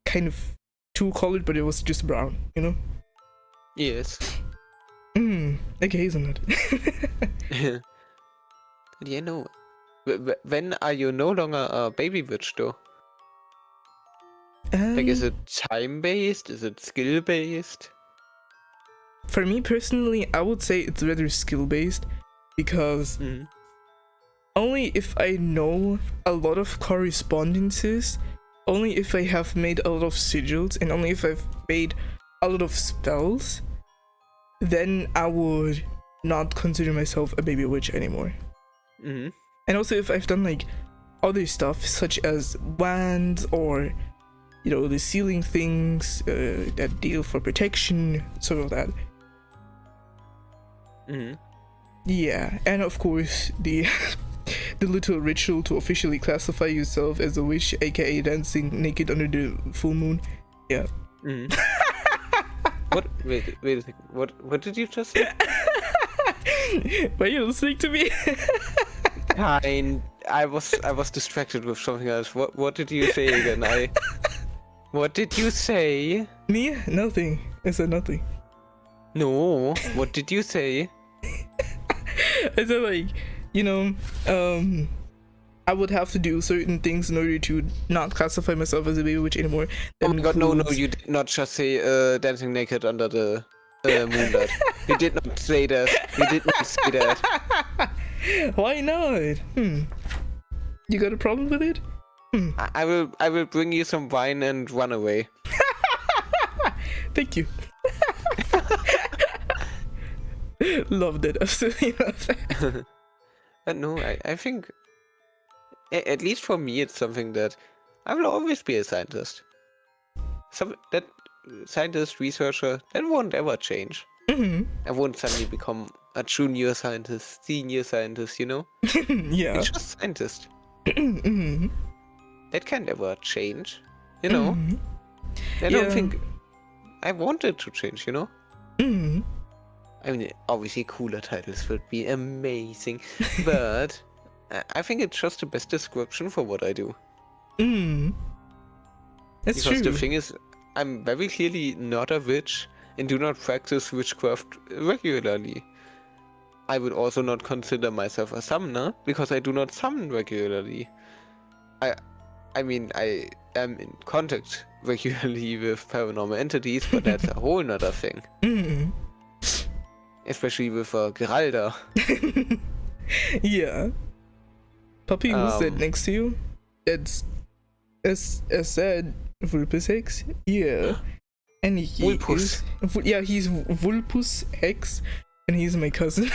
kind of two colored, but it was just brown, Yes. Like a hazelnut. When are you no longer a baby witch though? Like, is it time-based? Is it skill-based? For me personally, I would say it's rather skill-based, because only if I know a lot of correspondences, only if I have made a lot of sigils, and only if I've made a lot of spells, then I would not consider myself a baby witch anymore. And also if I've done like other stuff such as wands or the sealing things that deal for protection, sort of that. Yeah, and of course the little ritual to officially classify yourself as a witch, aka dancing naked under the full moon. Yeah. What? Wait a second. What did you just say? Why are you listening to me? I was distracted with something else. What did you say again? What did you say? Me? Nothing. I said nothing. No. What did you say? I said like, I would have to do certain things in order to not classify myself as a baby witch anymore. Oh my god, no, you did not just say dancing naked under the moonlight. You did not say that. You did not say that. Why not? You got a problem with it? I will bring you some wine and run away. Thank you. Love that. Absolutely love that. But no, I think, at least for me, it's something that I will always be a scientist. That scientist, researcher, that won't ever change. I won't suddenly become a junior scientist, senior scientist, you know? Yeah. It's just scientist. That can't ever change, you know? I don't think I want it to change, you know? I mean, obviously cooler titles would be amazing, but I think it's just the best description for what I do. That's because true. The thing is, I'm very clearly not a witch and do not practice witchcraft regularly. I would also not consider myself a summoner because I do not summon regularly. I mean, I am in contact regularly with paranormal entities, but that's a whole nother thing. Especially with Geralda. Yeah. Puppy, who's that next to you? It's said ᵒᵃᵃ. Yeah. And he Vulpus. Yeah, he's ᵒᵃᵃ, and he's my cousin.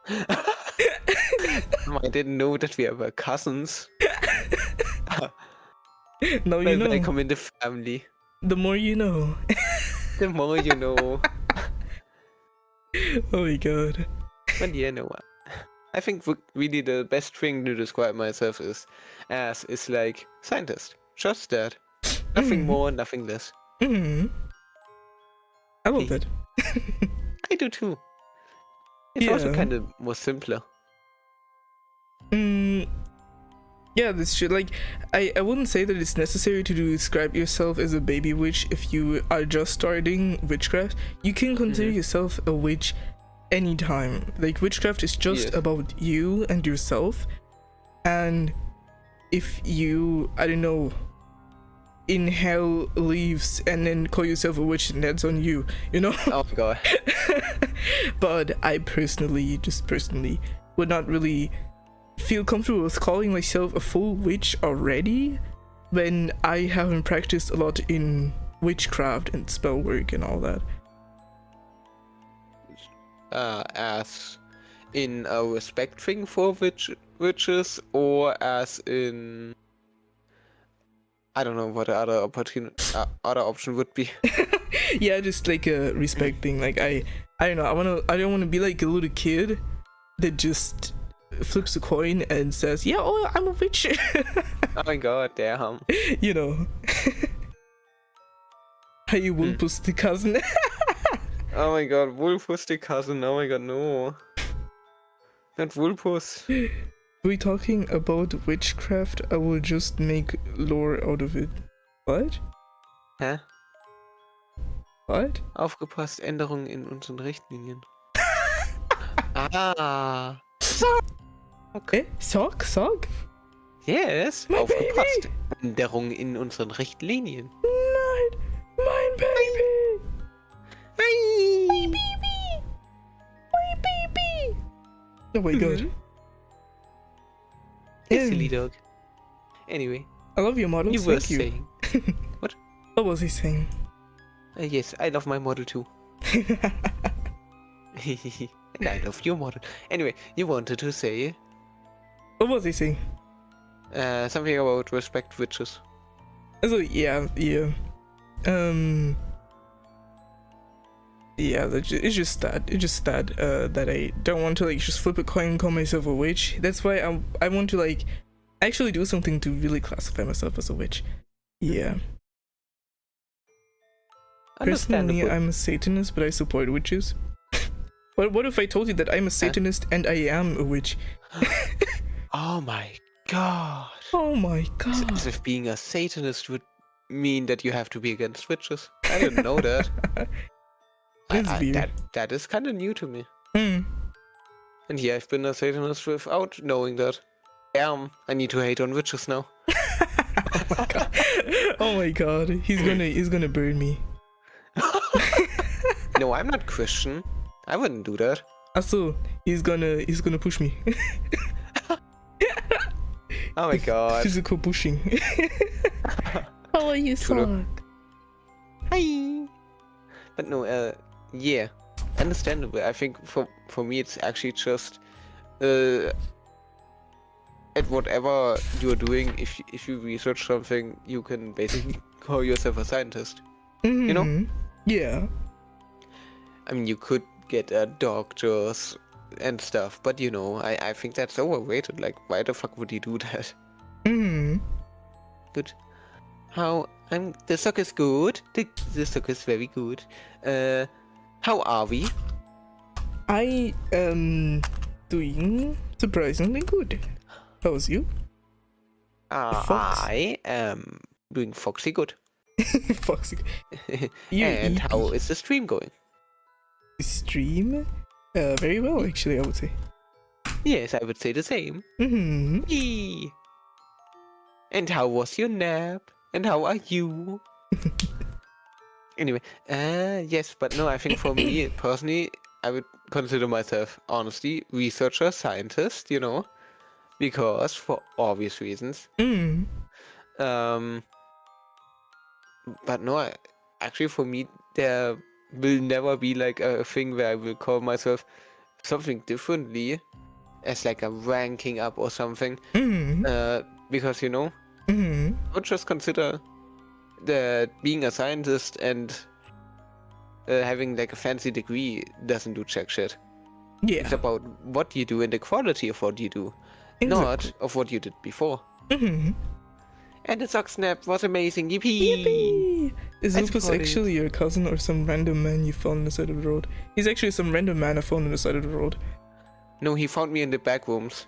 I didn't know that we were cousins. Now you know. I come in the family. The more you know. The more you know. Oh my god. But yeah, no. I think really the best thing to describe myself is like scientist. Just that. Nothing more, nothing less. I love that. I do too. It's also kind of more simpler. Yeah, this shit. Like, I wouldn't say that it's necessary to describe yourself as a baby witch if you are just starting witchcraft. You can consider yourself a witch anytime. Like, witchcraft is just about you and yourself. And if you, I don't know, inhale leaves and then call yourself a witch, and that's on you, you know? Oh my god. But I personally would not really feel comfortable with calling myself a full witch already when I haven't practiced a lot in witchcraft and spell work and all that. As in a respect thing for witches, or as in, I don't know what the other option would be. Yeah, just like a respect thing. Like I don't know. I don't want to be like a little kid that just flips a coin and says, "Yeah, oh, I'm a witch." Oh my god, damn. You know. Hey, Vulpus the cousin. Oh my god, Vulpus the cousin. Oh my god, no. Not Vulpus. We talking about witchcraft? I will just make lore out of it. What? Hä? What? Aufgepasst, Änderungen in unseren Richtlinien. Okay. Sock? Yes, My aufgepasst. baby. Änderungen in unseren Richtlinien. Nein, mein Baby. Hi. My baby. My baby. Oh my god. Hey, silly dog. Anyway, I love your models. you were Thank you. saying. What? What was he saying? Yes, I love my model too. And I love your model. Anyway, you wanted to say What was he saying? something about respect witches. Also, yeah. Yeah, it's just that that I don't want to like just flip a coin and call myself a witch. That's why I want to like actually do something to really classify myself as a witch. Yeah. Personally, I'm a Satanist, but I support witches. What if I told you that I'm a Satanist and I am a witch? Oh my god. Oh my god. As if being a Satanist would mean that you have to be against witches. I didn't know that. That's weird. That is kind of new to me. Hmm. And yeah, I've been a Satanist without knowing that. Damn, I need to hate on witches now. Oh my god, he's gonna burn me. No, I'm not Christian. I wouldn't do that. Also, he's gonna push me. Oh my god. Physical pushing. How are you, Sock? Hi. But no, yeah, understandable. I think for me it's actually just at whatever you're doing, if you research something, you can basically call yourself a scientist. Mm-hmm. You know? Yeah. I mean, you could get doctors and stuff, but you know, I think that's overrated. Like, why the fuck would you do that? Mm-hmm. Good. The sock is good. The sock is very good. How are we? I am doing surprisingly good. How's you? Fox. I am doing foxy good. Foxy. And how is the stream going? Stream? Very well, actually, I would say. Yes, I would say the same. Mm-hmm. Yee. And how was your nap? And how are you? Anyway, yes, but no, I think for me personally, I would consider myself, honestly, researcher, scientist, you know, because for obvious reasons. Mm. But no, actually for me, there will never be like a thing where I will call myself something differently, as like a ranking up or something. Mm. Because, you know, Mm. I would just consider that being a scientist and having like a fancy degree doesn't do jack shit. Yeah. It's about what you do and the quality of what you do, not of what you did before. Mm-hmm. And the sock snap was amazing. Yippee! Yippee! Is I Lupus support it. actually your cousin or some random man you found on the side of the road? He's actually some random man I found on the side of the road. No, he found me in the back rooms.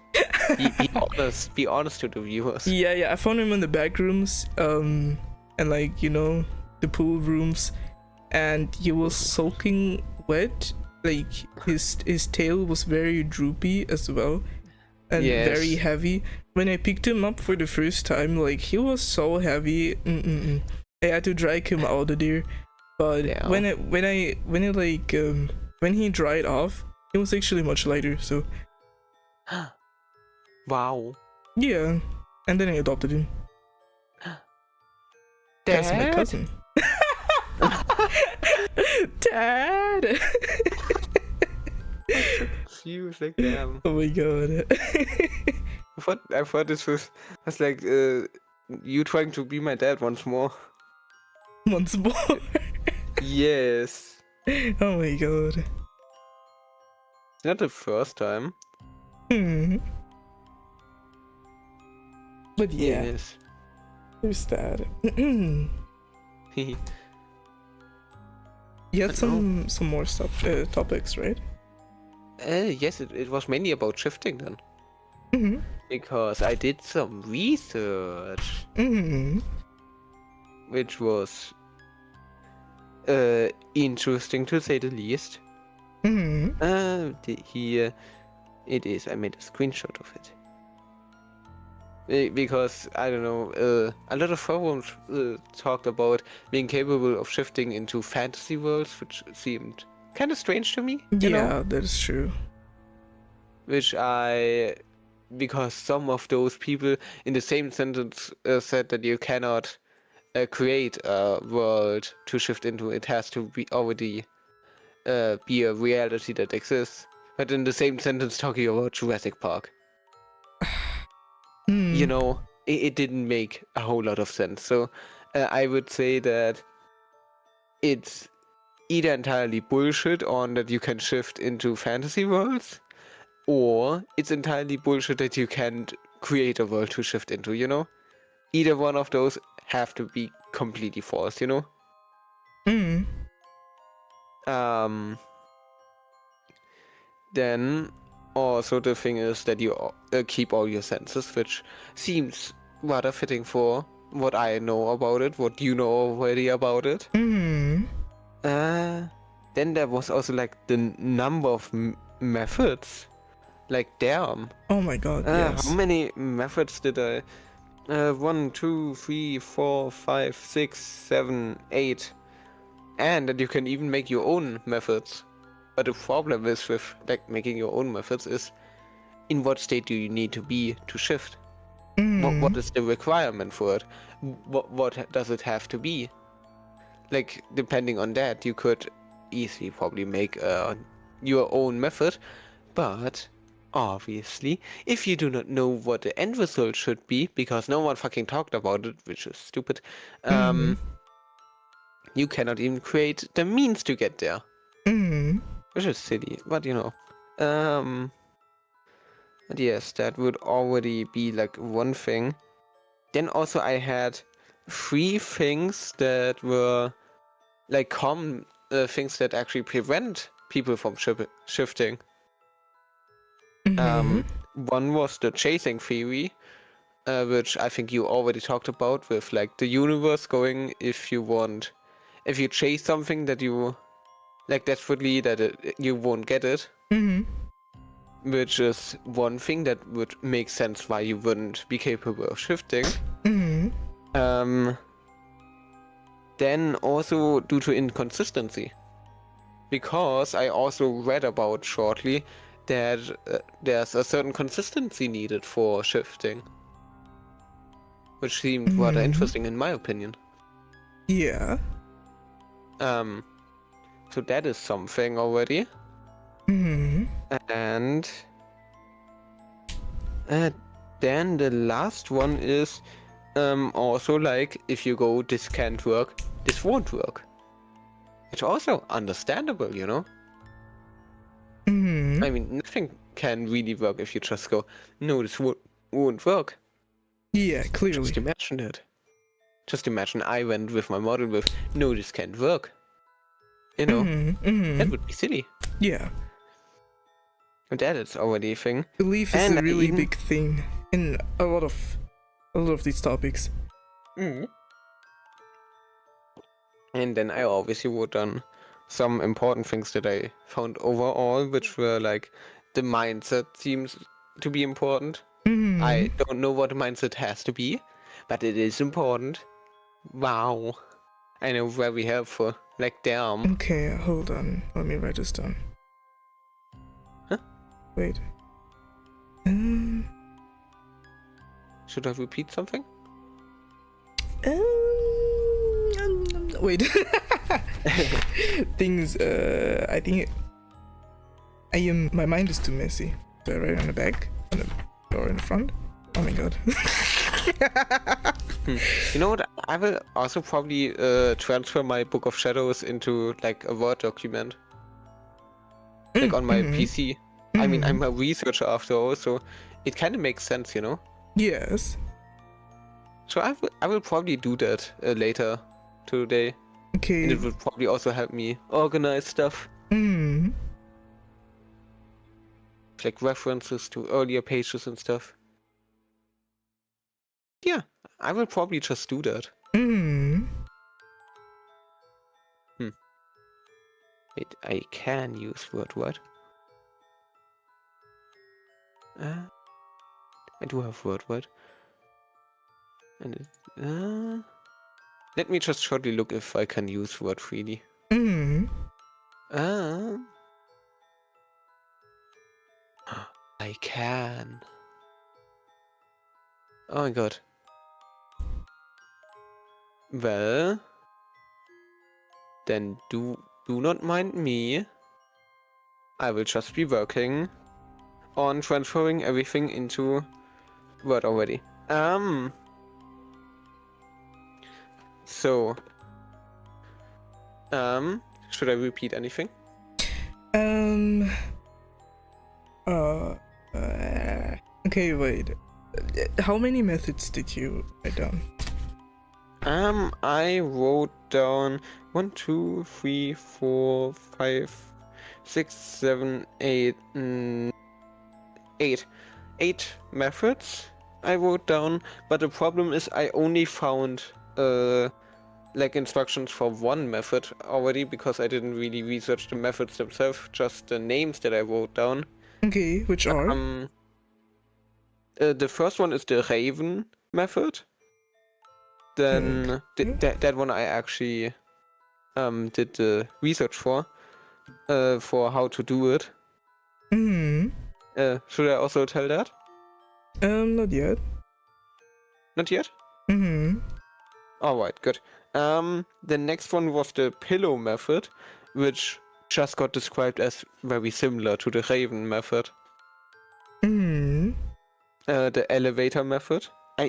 Be honest to the viewers. Yeah, I found him in the back rooms, and like, you know, the pool rooms, and he was soaking wet. Like his tail was very droopy as well, and Yes. very heavy. When I picked him up for the first time, like he was so heavy. I had to drag him out of there. But Yeah. when he dried off, he was actually much lighter. So Wow. yeah, and then I adopted him. That's my Dad? cousin. Dad. She was like, damn. Oh my god. I thought this was like you trying to be my dad once more. Once more. Yes. Oh my god. It's not the first time. But yeah, Yes. there's that. You had But some more stuff, topics, right? Yes, it was mainly about shifting then. Mm-hmm. Because I did some research, Mm-hmm. which was interesting to say the least. Mm-hmm. Here it is. I made a screenshot of it. Because, I don't know, a lot of forums talked about being capable of shifting into fantasy worlds, which seemed kind of strange to me. You know? Yeah, that is true. Because some of those people in the same sentence said that you cannot create a world to shift into. It has to be already be a reality that exists. But in the same sentence talking about Jurassic Park. You know, it didn't make a whole lot of sense. So I would say that it's either entirely bullshit on that you can shift into fantasy worlds, or it's entirely bullshit that you can't create a world to shift into, you know? Either one of those have to be completely false, you know? Then also the thing is that you keep all your senses, which seems rather fitting for what I know about it, what you know already about it. Then there was also like the number of methods like damn. Oh my god, yes. How many methods did I? 1, 2, 3, 4, 5, 6, 7, 8. And that you can even make your own methods. But the problem is with like making your own methods is, in what state do you need to be to shift? What is the requirement for it? What does it have to be? Like, depending on that, you could easily probably make your own method, but obviously, if you do not know what the end result should be, because no one fucking talked about it, which is stupid, you cannot even create the means to get there. Which is silly, but you know. But yes, that would already be like one thing. Then also I had 3 things that were like common things that actually prevent people from shifting. One was the chasing theory, which I think you already talked about, with like the universe going, if you chase something that you like desperately, that you won't get it. Which is one thing that would make sense why you wouldn't be capable of shifting. Then also due to inconsistency. Because I also read about shortly that there's a certain consistency needed for shifting. Which seemed rather interesting in my opinion. Yeah. So that is something already. And then the last one is also like, if you go, this can't work, this won't work. It's also understandable, you know? I mean, nothing can really work if you just go, no, this won't work. Yeah, clearly. Just imagine it. Just imagine I went with my model with, no, this can't work. You know? That would be silly. Yeah. And that is already a thing. Belief is a really big thing in a lot of these topics. And then I obviously wrote down some important things that I found overall, which were like, the mindset seems to be important. I don't know what the mindset has to be, but it is important. Wow. I know, very helpful. Like, damn. Okay, hold on. Let me write this down. Huh? Wait. Should I repeat something? Wait. Things, I think my mind is too messy. Do I write it on the back? Or in the front? Oh my god. You know what? I will also probably transfer my Book of Shadows into like a Word document. Like on my PC. I mean, I'm a researcher after all, so it kind of makes sense, you know? Yes. So I will probably do that later today. Okay. And it would probably also help me organize stuff. Like references to earlier pages and stuff. Yeah, I will probably just do that. Wait, I can use word. I do have word. And let me just shortly look if I can use word freely. I can. Oh my god. Well, then do not mind me. I will just be working on transferring everything into Word already. So, should I repeat anything? Okay, wait. How many methods did you write down? I wrote down 1, 2, 3, 4, 5, 6, 7, 8, 8 methods I wrote down, but the problem is I only found like instructions for one method already, because I didn't really research the methods themselves, just the names that I wrote down. Okay, which are? The first one is the Ṟaven method. Then that one I actually did the research for how to do it. Should I also tell that? Not yet. Not yet? Alright, good. The next one was the pillow method, which just got described as very similar to the Ṟaven method. The elevator method. I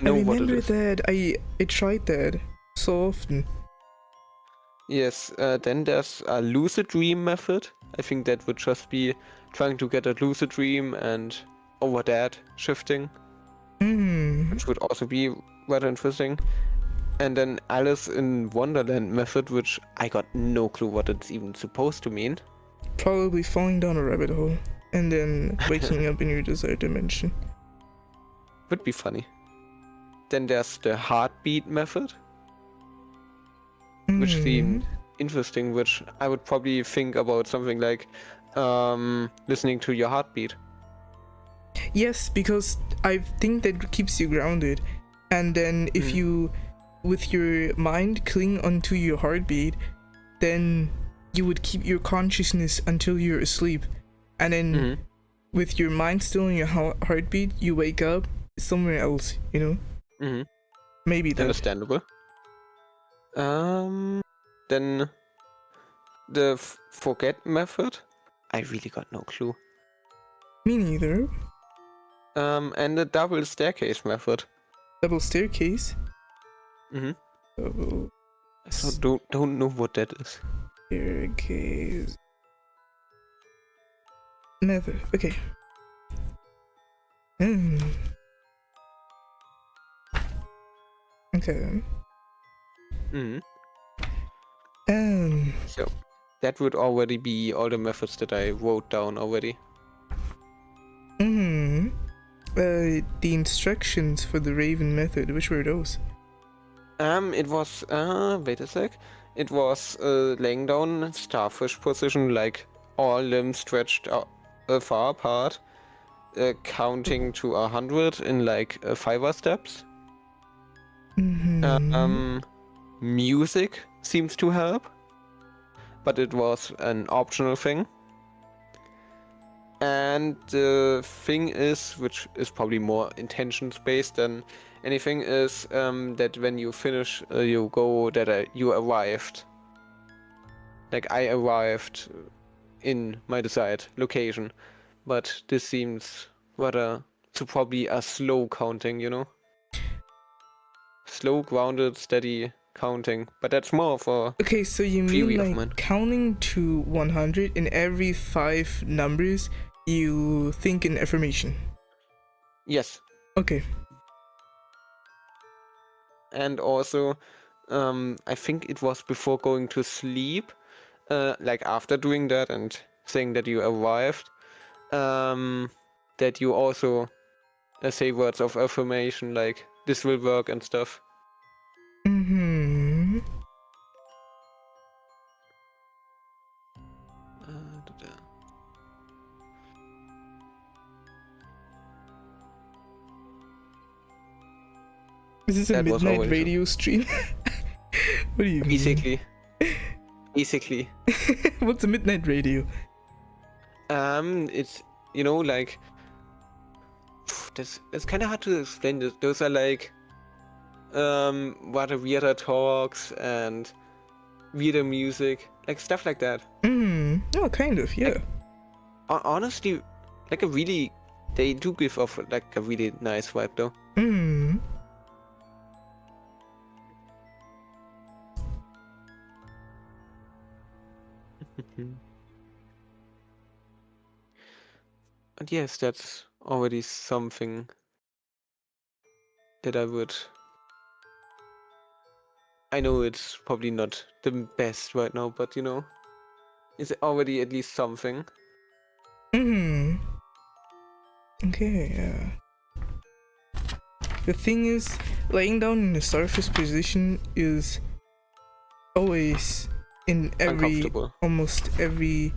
remember that. I tried that so often. Yes, then there's a lucid dream method. I think that would just be trying to get a lucid dream and over that shifting. Which would also be rather interesting. And then Alice in Wonderland method, which I got no clue what it's even supposed to mean. Probably falling down a rabbit hole and then waking up in your desired dimension. Would be funny. Then there's the heartbeat method, which seemed interesting, which I would probably think about something like listening to your heartbeat. Yes, because I think that keeps you grounded. And then if you, with your mind, cling onto your heartbeat, then you would keep your consciousness until you're asleep. And then with your mind still in your heartbeat, you wake up somewhere else, you know? Maybe that. Understandable. Then the forget method, I really got no clue. Me neither. And the double staircase method. Double staircase? Double... So don't know what that is. Staircase method. Okay. Okay. So that would already be all the methods that I wrote down already. The instructions for the Ṟaven method, which were those? It was wait a sec. It was laying down starfish position, like all limbs stretched out, far apart, counting to 100 in like 5 steps. Music seems to help, but it was an optional thing. And the thing is, which is probably more intentions based than anything, is that when you finish, you go that you arrived. Like I arrived in my desired location, but this seems rather to probably a slow counting, you know? Slow, grounded, steady counting, but that's more for okay, so you mean like counting to 100 in every 5 numbers you think in affirmation? Yes. Okay. And also I think it was before going to sleep, like after doing that and saying that you arrived, that you also say words of affirmation like this will work and stuff. Is this a midnight radio stream? What do you mean? Basically. What's a midnight radio? It's, you know, like that's kind of hard to explain. Those are like rather weirder talks and weirder music, like stuff like that. Oh, kind of, yeah. Like, honestly, like they do give off like a really nice vibe though. And yes, that's already something that I know it's probably not the best right now, but you know, it's already at least something. Okay, yeah. The thing is, laying down in the starfish position is always in almost every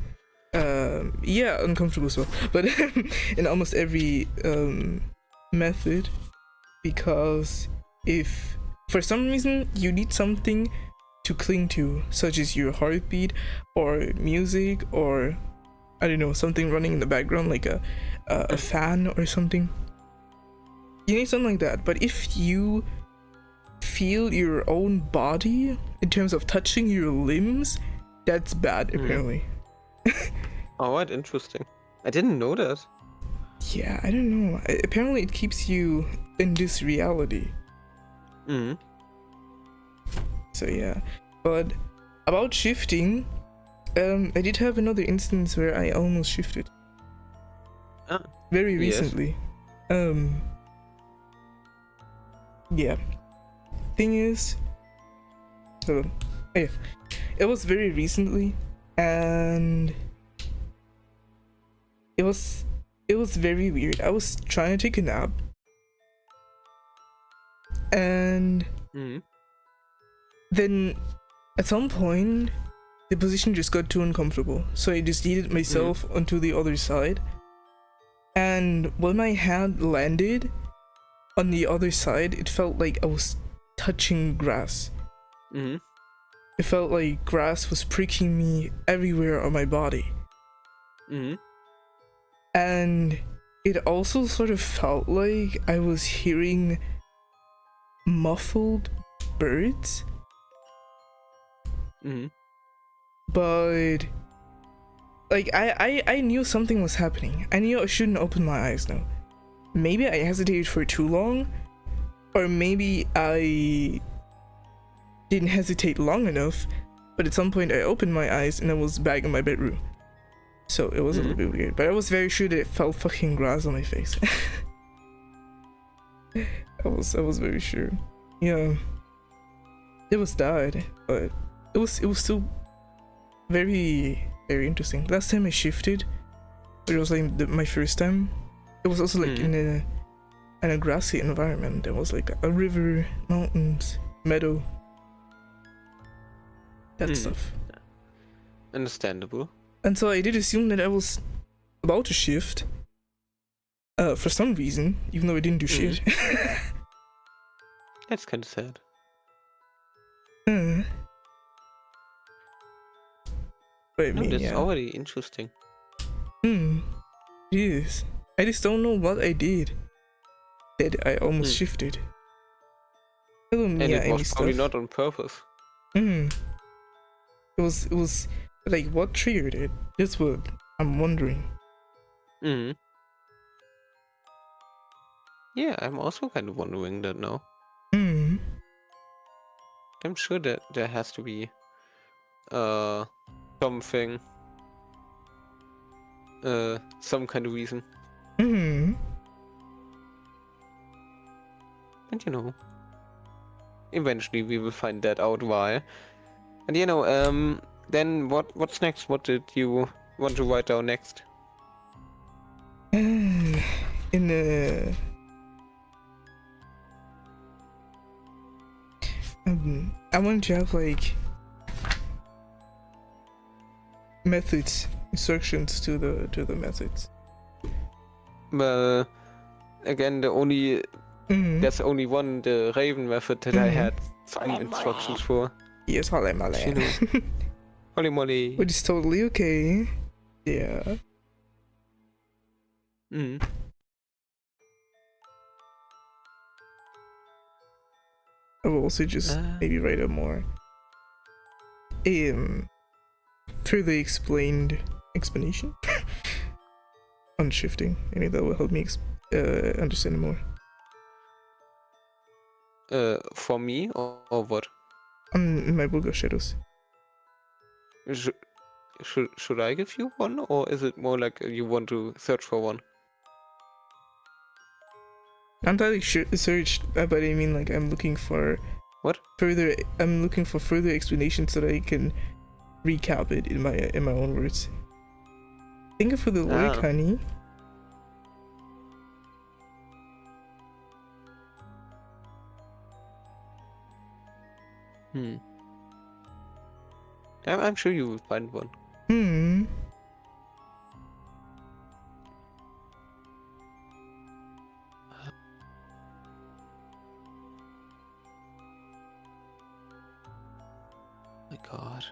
Yeah, uncomfortable as well, but in almost every method, because if for some reason you need something to cling to, such as your heartbeat or music, or I don't know, something running in the background like a fan or something, you need something like that. But if you feel your own body in terms of touching your limbs, that's bad apparently. Oh, what interesting. I didn't know that. Yeah, I don't know. Apparently it keeps you in this reality. So yeah. But about shifting, I did have another instance where I almost shifted. Very recently. Yeah. Thing is, yeah, it was very recently, and it was very weird. I was trying to take a nap, and then at some point the position just got too uncomfortable, so I just yeeted myself onto the other side, and when my hand landed on the other side, it felt like I was touching grass. It felt like grass was pricking me everywhere on my body. And it also sort of felt like I was hearing muffled birds. But like I knew something was happening. I knew I shouldn't open my eyes now. Maybe I hesitated for too long, or maybe I didn't hesitate long enough, but at some point I opened my eyes and I was back in my bedroom. So it was a little bit weird, but I was very sure that it felt fucking grass on my face. I was very sure. Yeah, it was that, but it was still very interesting. Last time I shifted, it was like my first time. It was also like in a grassy environment. There was like a river, mountains, meadow, that stuff. Understandable. And so I did assume that I was about to shift, for some reason, even though I didn't do shit. That's kind of sad. But I mean, that's yeah. already interesting. It is. I just don't know what I did that I almost shifted. Hello, Mia, and it was probably not on purpose. It was like, what triggered it? That's what I'm wondering. Yeah, I'm also kind of wondering that now. I'm sure that there has to be something, some kind of reason. And you know, eventually we will find that out why. And you know, then what's next? What did you want to write down next? I wanted to have like methods, instructions to the methods. Well, again, the only there's only one, the Raven method, that I had some instructions for. Yes, ├ᵉᵃ. You know. Holy moly. Which is totally okay. Yeah. I will also just maybe write a more further explained explanation on shifting. Maybe that will help me understand more. For me or what? In my book of shadows. Should I give you one, or is it more like you want to search for one? I'm not like search, but I mean like I'm looking for what? I'm looking for further explanation so that I can recap it in my own words. Think of the lyric, honey. I'm sure you will find one. god.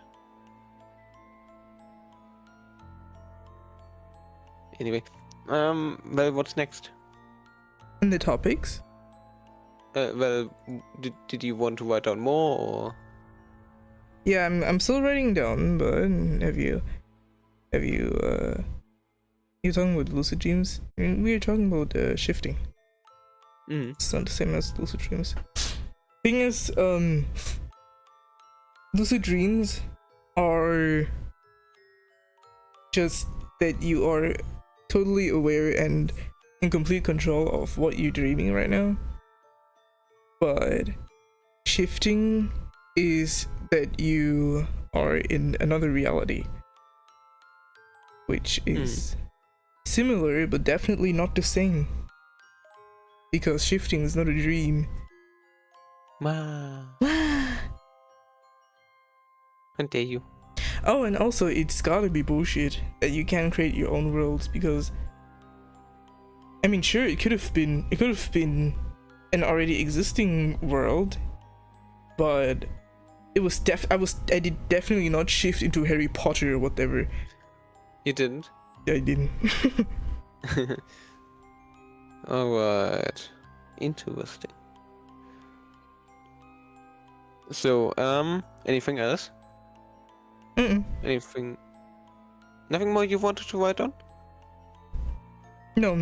Anyway, well, what's next? And the topics? Well, did you want to write down more, or? Yeah, I'm still writing down, but you talking about lucid dreams? I mean, we are talking about shifting. It's not the same as lucid dreams. Thing is, lucid dreams are just that you are totally aware and in complete control of what you're dreaming right now. But shifting is that you are in another reality, which is similar but definitely not the same, because shifting is not a dream. How dare you? Oh, and also it's gotta be bullshit that you can create your own worlds, because I mean, sure, it could have been an already existing world, but it was I did definitely not shift into Harry Potter or whatever. You didn't? Yeah, I didn't. Alright. Interesting. So, anything else? Anything? Nothing more you wanted to write on? No,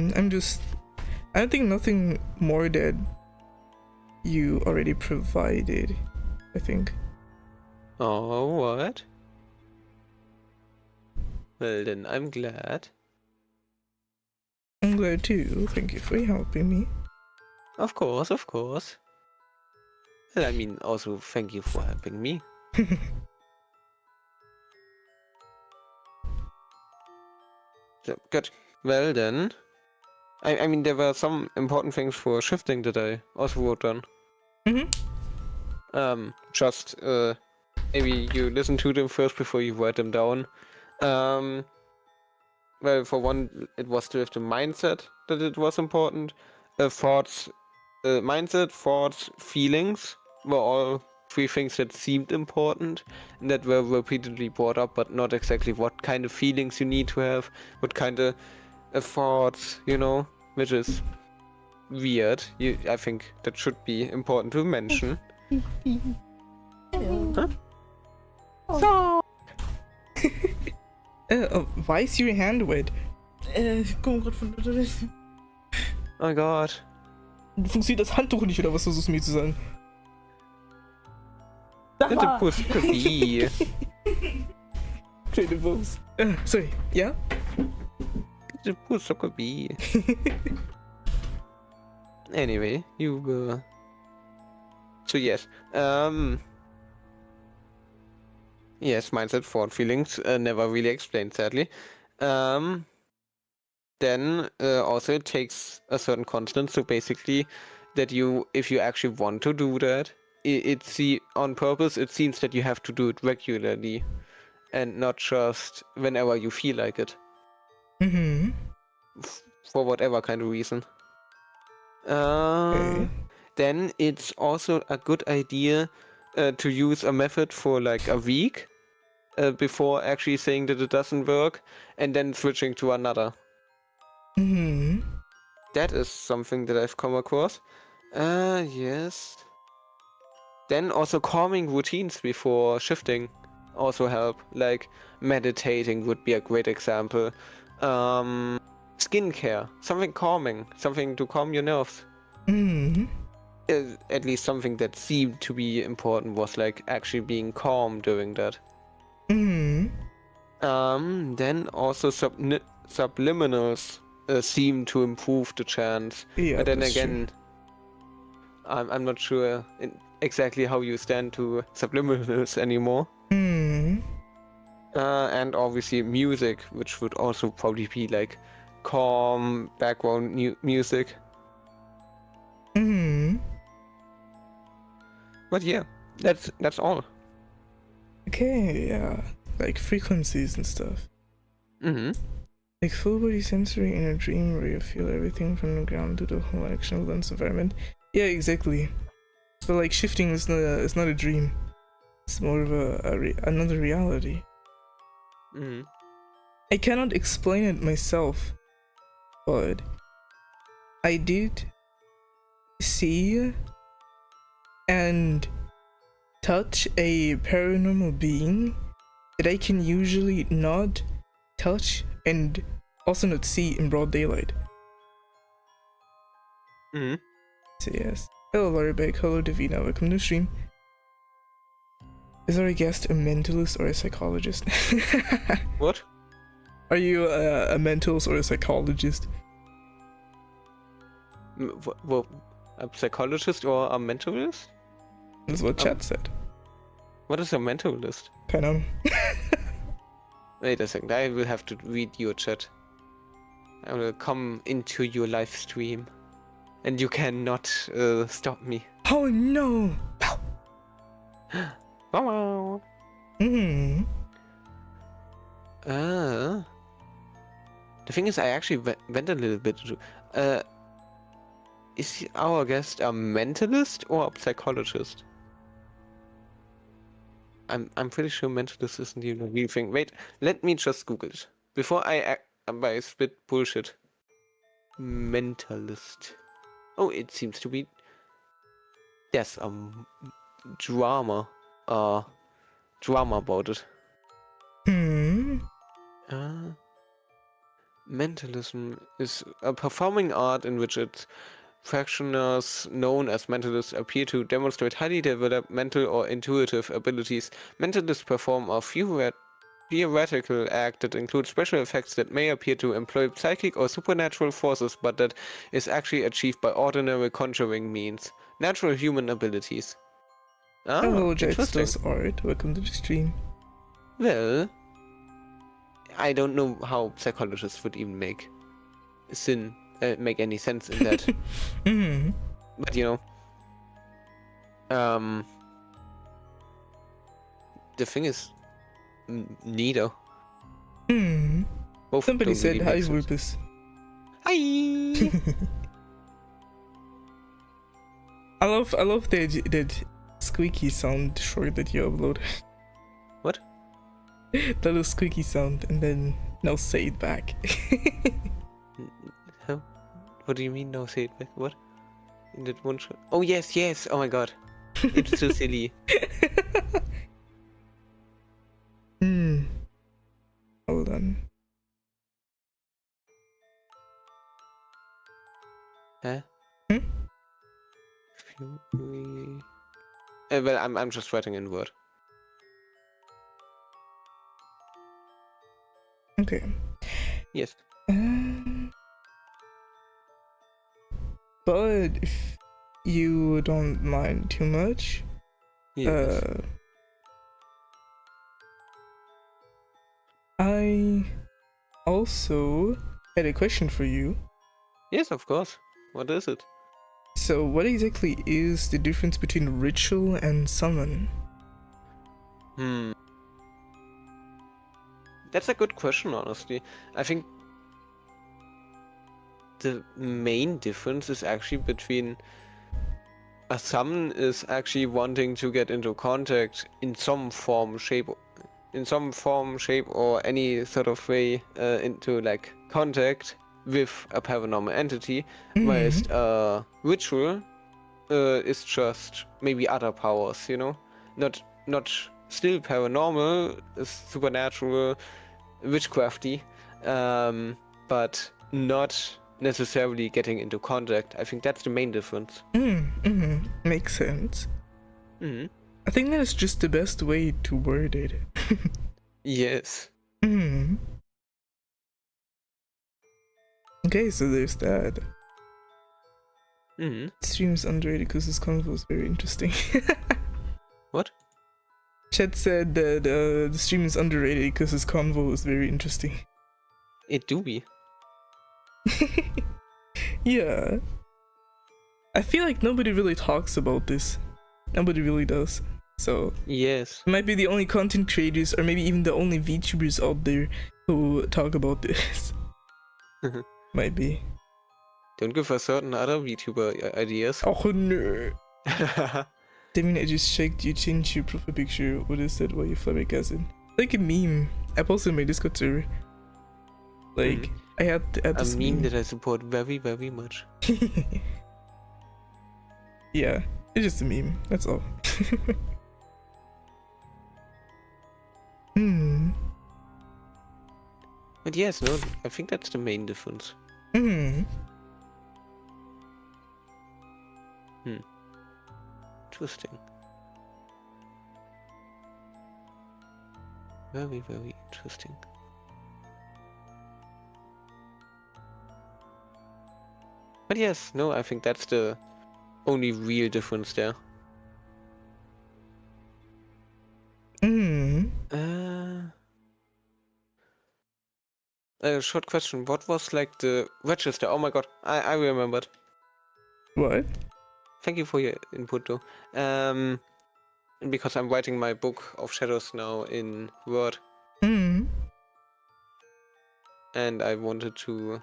I think nothing more that you already provided, I think. Oh, what? Well, then I'm glad. I'm glad too. Thank you for helping me. Of course, of course. Well, I mean, also thank you for helping me. So, good. Well then, I mean, there were some important things for shifting that I also wrote down. Just maybe you listen to them first before you write them down. Well, for one, it was to have the mindset that it was important. Thoughts, mindset, thoughts, feelings were all three things that seemed important and that were repeatedly brought up, but not exactly what kind of feelings you need to have, what kind of thoughts, you know, which is weird. I think that should be important to mention. Huh? So. Why is your hand wet? Komm grad von der Toilette. Oh Gott. Funktioniert das Handtuch nicht, oder was versuchst du mir zu sagen? Bitte push be. Trade bows. Sorry, yeah? Bitte push be. Anyway, you were. So yes, yes, mindset, thought, feelings, never really explained, sadly. Then also it takes a certain constant, so basically that if you actually want to do that, on purpose, it seems that you have to do it regularly and not just whenever you feel like it. For whatever kind of reason. Then it's also a good idea to use a method for like a week before actually saying that it doesn't work and then switching to another. That is something that I've come across. Yes. Then also calming routines before shifting also help. Like meditating would be a great example. Skincare, something calming, something to calm your nerves. At least something that seemed to be important was like actually being calm during that. Then also subliminals seem to improve the chance. Yeah, but then that's again, I'm not sure exactly how you stand to subliminals anymore. And obviously music, which would also probably be like calm background music. But yeah, that's all. Okay, yeah. Like frequencies and stuff. Like full body sensory in a dream where you feel everything from the ground to the whole action of the environment. Yeah, exactly. So like shifting is not a dream. It's more of another reality. I cannot explain it myself, but I did see and touch a paranormal being that I can usually not touch and also not see in broad daylight. So yes. Hello ᵒᵉ, hello Davina, welcome to the stream. Is our guest a mentalist or a psychologist? What? Are you a mentalist or a psychologist? Well, a psychologist or a mentalist? That's what chat said. What is a mentalist? Kind of. Wait a second, I will have to read your chat. I will come into your live stream. And you cannot stop me. Oh no! Wow. Mm-hmm. The thing is, I actually went a little bit. Is our guest a mentalist or a psychologist? I'm pretty sure mentalist isn't even a real thing. Wait, let me just Google it before I spit bullshit. Mentalist. Oh, it seems to be. There's a drama about it. Mentalism is a performing art in which its practitioners, known as mentalists, appear to demonstrate highly developed mental or intuitive abilities. Mentalists perform a theoretical act that includes special effects that may appear to employ psychic or supernatural forces, but that is actually achieved by ordinary conjuring means. Natural human abilities. Hello, interesting. art. Welcome to the stream. Well, I don't know how psychologists would even make any sense in that. But you know, the thing is, neither. Both Somebody don't said really hi, make sense. ᵒᵉᵃ. Hi. I love that squeaky sound short that you upload. What? That little squeaky sound, and then now say it back. Huh? What do you mean? No, say it back. What? In that one shot? Oh yes, yes. Oh my god, it's so silly. Hold on. Huh? Well, I'm just writing in Word. Okay. Yes. But if you don't mind too much, Yes. I also had a question for you. Yes, of course. What is it? So, what exactly is the difference between ritual and summon? That's a good question, honestly. I think the main difference is actually between a summon is actually wanting to get into contact in some form, shape, or any sort of way into like contact with a paranormal entity, whereas ritual is just maybe other powers, you know, not still paranormal, supernatural, witchcrafty, but not necessarily getting into contact. I think that's the main difference. Makes sense. I think that is just the best way to word it. Yes. Okay, so there's that. Stream is underrated because this convo is very interesting. What? Chat said that the stream is underrated because this convo is very interesting. It do be. Yeah. I feel like nobody really talks about this. Nobody really does. So yes, it might be the only content creators, or maybe even the only VTubers out there who talk about this. Might be. Don't give us certain other VTuber ideas. Oh no. Damian, I just checked. You changed your profile picture. What is that? Why you flabbergasted? Like a meme. I posted in my Discord server. Like I had to add A this meme that I support very, very much. Yeah, it's just a meme. That's all. But yes, no, I think that's the main difference. Interesting. Very, very interesting. But yes, no, I think that's the only real difference there. Short question, what was like the register? Oh my god, I remembered. What? Thank you for your input though. Because I'm writing my book of shadows now in Word. And I wanted to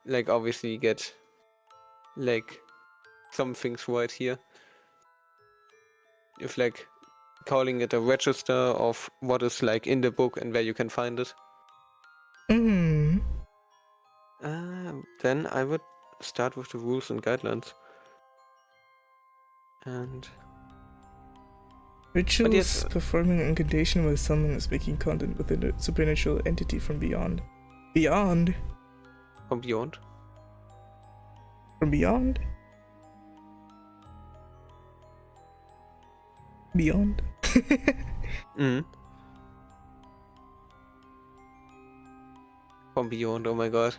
like obviously get like some things right here. If like calling it a register of what is like in the book and where you can find it. Then I would start with the rules and guidelines. And Rituals yes, performing an incantation while someone is making content within a supernatural entity from beyond. Beyond? from beyond. From beyond? Beyond? From beyond, oh my god.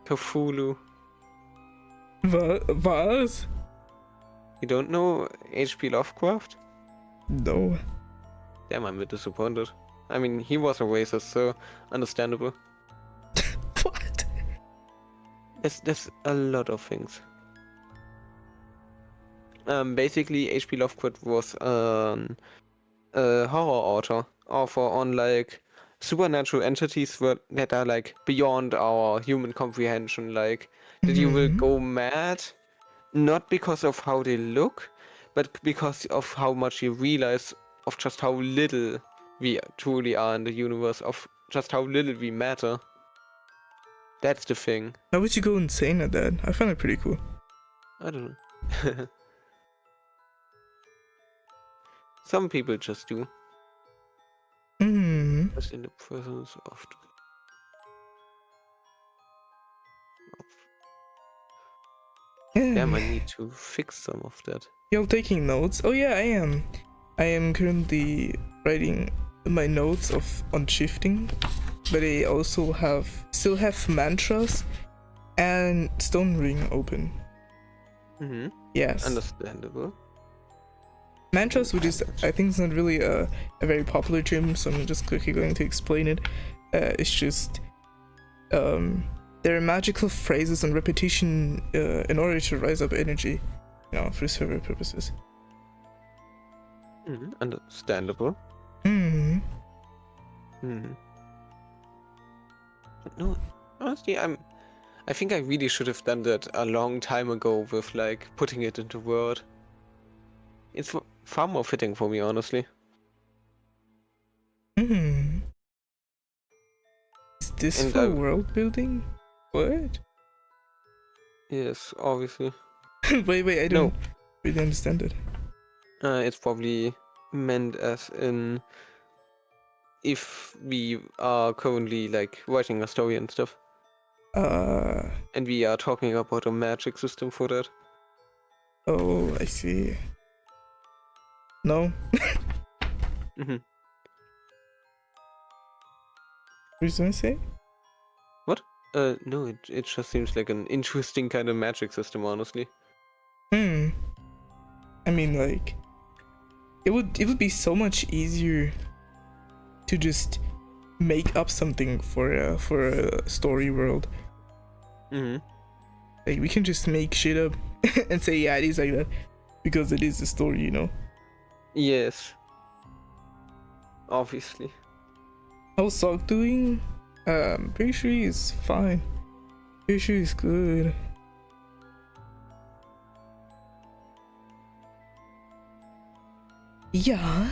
Cthulhu. Was? You don't know H.P. Lovecraft? No. Damn, I'm a bit disappointed. I mean, he was a racist, so understandable. What? There's a lot of things. Basically, H.P. Lovecraft was a horror author on like supernatural entities that are like beyond our human comprehension, like that you will go mad, not because of how they look, but because of how much you realize of just how little we truly are in the universe, of just how little we matter. That's the thing. How would you go insane at that? I find it pretty cool. I don't know. Some people just do. Just in the presence of Damn, I need to fix some of that. You're taking notes? Oh yeah, I am. I am currently writing my notes on shifting, but I also still have mantras and stone ring open. Yes. Understandable. Mantras, which is, I think, it's not really a very popular term, so I'm just quickly going to explain it. It's just there are magical phrases and repetition in order to rise up energy, you know, for server purposes. Understandable. No, honestly, I think I really should have done that a long time ago with like putting it into Word. It's far more fitting for me, honestly. Is this And for world building? What? Yes, obviously. wait, I don't really understand it. It's probably meant as in if we are currently like writing a story and stuff. And we are talking about a magic system for that. Oh, I see. No. What did you say? What? No, it just seems like an interesting kind of magic system, honestly. I mean, like, it would be so much easier to just make up something for a story world. Like, we can just make shit up and say, yeah, it is like that because it is a story, you know. Yes. Obviously. How's Sock doing? Pretty sure he's fine. Pretty sure he's good. Yeah.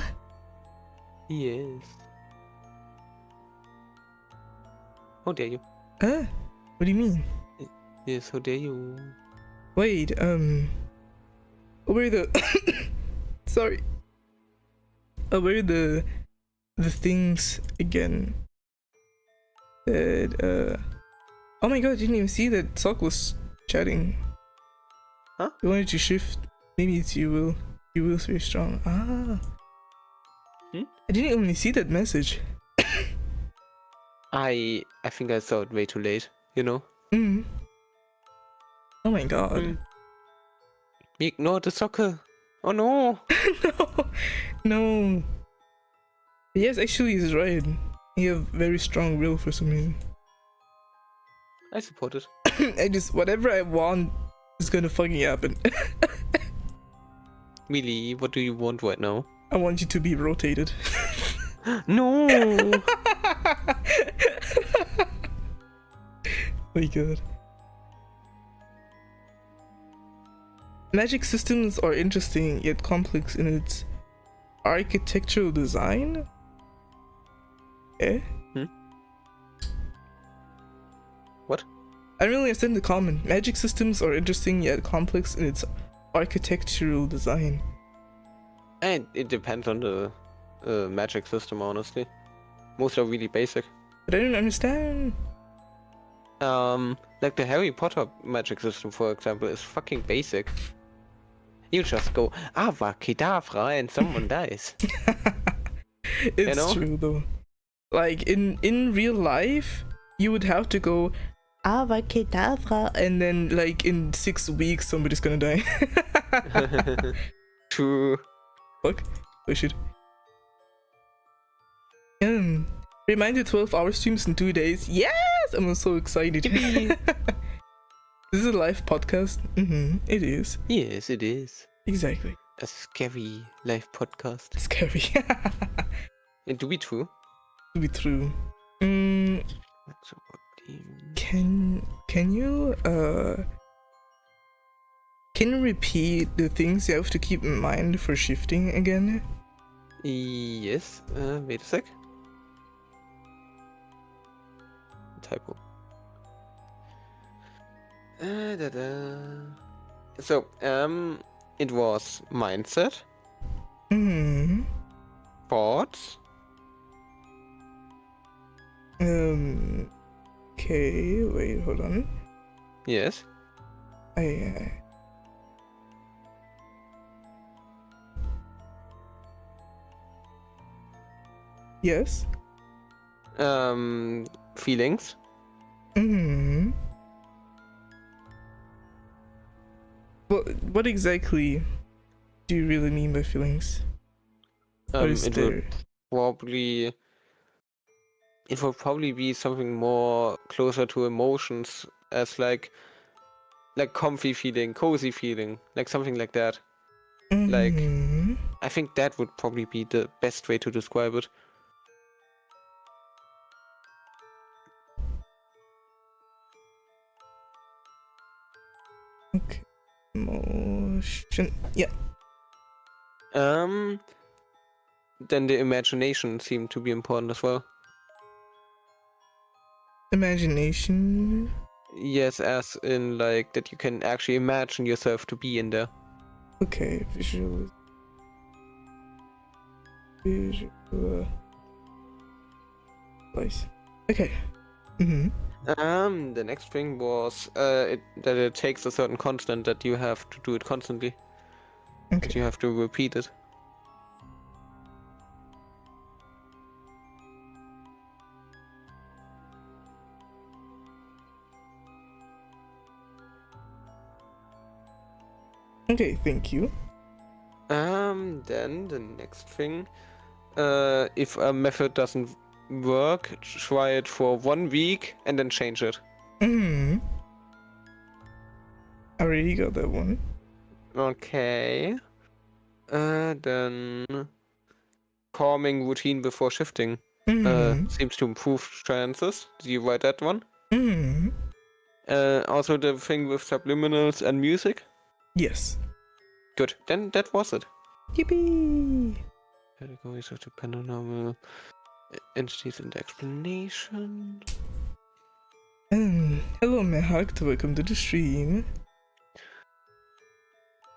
Yes. How dare you? What do you mean? Yes, how dare you? Wait, where the sorry. Where the things again that oh my god, I didn't even see that Sok was chatting. Huh? You wanted to shift. Maybe it's you will. You will's very strong. Ah. I didn't even see that message. I think I saw it way too late, you know? Oh my god. We ignored the soccer. Oh no! No. Yes, actually he's right. You have very strong will for some reason. I support it. I just, whatever I want is gonna fucking happen. Really, what do you want right now? I want you to be rotated. No! My god. Magic systems are interesting yet complex in its architectural design. Eh? What? I don't really understand the comment. Magic systems are interesting yet complex in its architectural design. And it depends on the magic system, honestly. Most are really basic. But I don't understand. Like the Harry Potter magic system, for example, is fucking basic. You just go Kedavra and someone dies. It's you know? true though. Like in real life, you would have to go Kedavra, and then like in 6 weeks somebody's gonna die. True. Fuck. Oh shit. Reminder 12-hour streams in 2 days. Yes! I'm so excited. This is a live podcast. It is. Yes, it is. Exactly. A scary live podcast. Scary. And to be true. To be true. Can you repeat the things you have to keep in mind for shifting again? Yes. Wait a sec. Typo. So, it was mindset, thoughts. Okay, wait, hold on. Yes. Yes. Feelings. What exactly do you really mean by feelings? It would probably be something more closer to emotions, as like comfy feeling, cozy feeling, like something like that. Like, I think that would probably be the best way to describe it. Okay. Emotion. Yeah. Then the imagination seemed to be important as well. Imagination? Yes, as in like that you can actually imagine yourself to be in there. Okay, visual. Okay. The next thing was that it takes a certain constant that you have to do it constantly. Okay. That you have to repeat it. Okay, thank you. Then the next thing, if a method doesn't work, try it for 1 week and then change it. I already got that one. Okay. Then calming routine before shifting seems to improve chances. Did you write that one? Also the thing with subliminals and music? Yes. Good. Then that was it. Yippee! categories of the paranormal entities and explanation. Hello, mᵗᵃ, welcome to the stream.